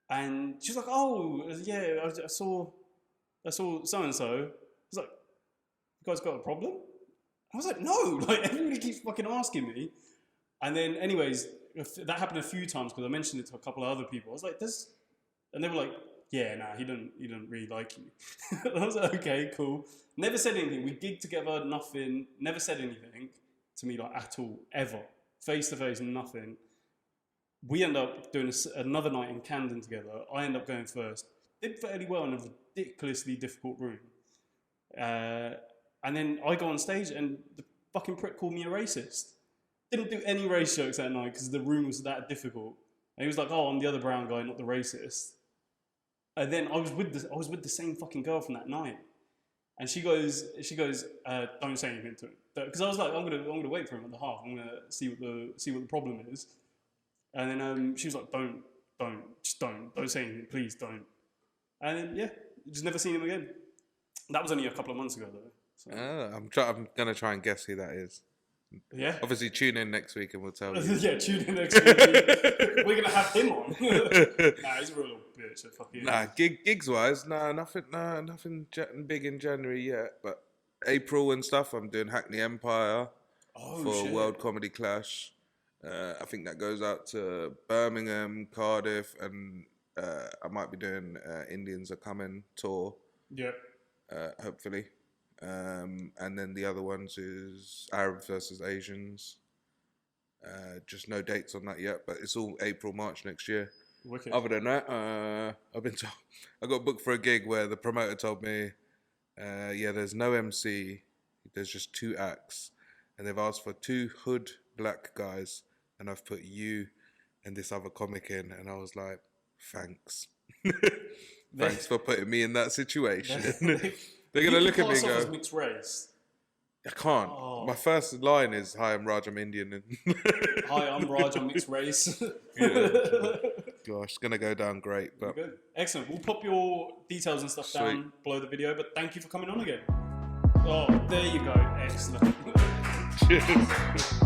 and she's like, "Oh, yeah, I saw so and so." I was like, "You guys got a problem?" I was like, "No!" Like everybody keeps fucking asking me, and then, anyways, that happened a few times because I mentioned it to a couple of other people. I was like, "This," and they were like, "Yeah, nah, he didn't really like you." I was like, "Okay, cool." Never said anything. We gigged together, nothing. Never said anything to me like at all, ever. Face to face, nothing. We end up doing another night in Camden together. I end up going first. Did fairly well in a ridiculously difficult room. And then I go on stage and the fucking prick called me a racist. Didn't do any race jokes that night because the room was that difficult. And he was like, "Oh, I'm the other brown guy, not the racist." And then I was with the same fucking girl from that night, and she goes, "Don't say anything to him," because I was like, I'm gonna wait for him at the half. I'm gonna see what the problem is. And then she was like, "Don't say anything, please don't." And then, yeah, just never seen him again. That was only a couple of months ago though. So. I'm gonna try and guess who that is. Yeah. Obviously, tune in next week and we'll tell you. Yeah, tune in next week. We're gonna have him on. Nah, he's a real little bitch. Nah, gigs wise, nothing big in January yet. But April and stuff, I'm doing Hackney Empire for World Comedy Clash. I think that goes out to Birmingham, Cardiff, and I might be doing Indians Are Coming tour. Yeah. Hopefully. And then the other ones is Arabs versus Asians. Just no dates on that yet, but it's all April, March next year. Wicked. Other than that, I've been told I got booked for a gig where the promoter told me, there's no MC, there's just 2 acts, and they've asked for 2 hood black guys, and I've put you and this other comic in, and I was like, thanks. Thanks for putting me in that situation. They're going to look at me and go, mixed race. I can't. Oh. My first line is, "Hi, I'm Raj, I'm Indian." Hi, I'm Raj, I'm mixed race. Gosh, it's going to go down great. But good. Excellent. We'll pop your details and stuff down below the video, but thank you for coming on again. Oh, there you go. Excellent. Cheers.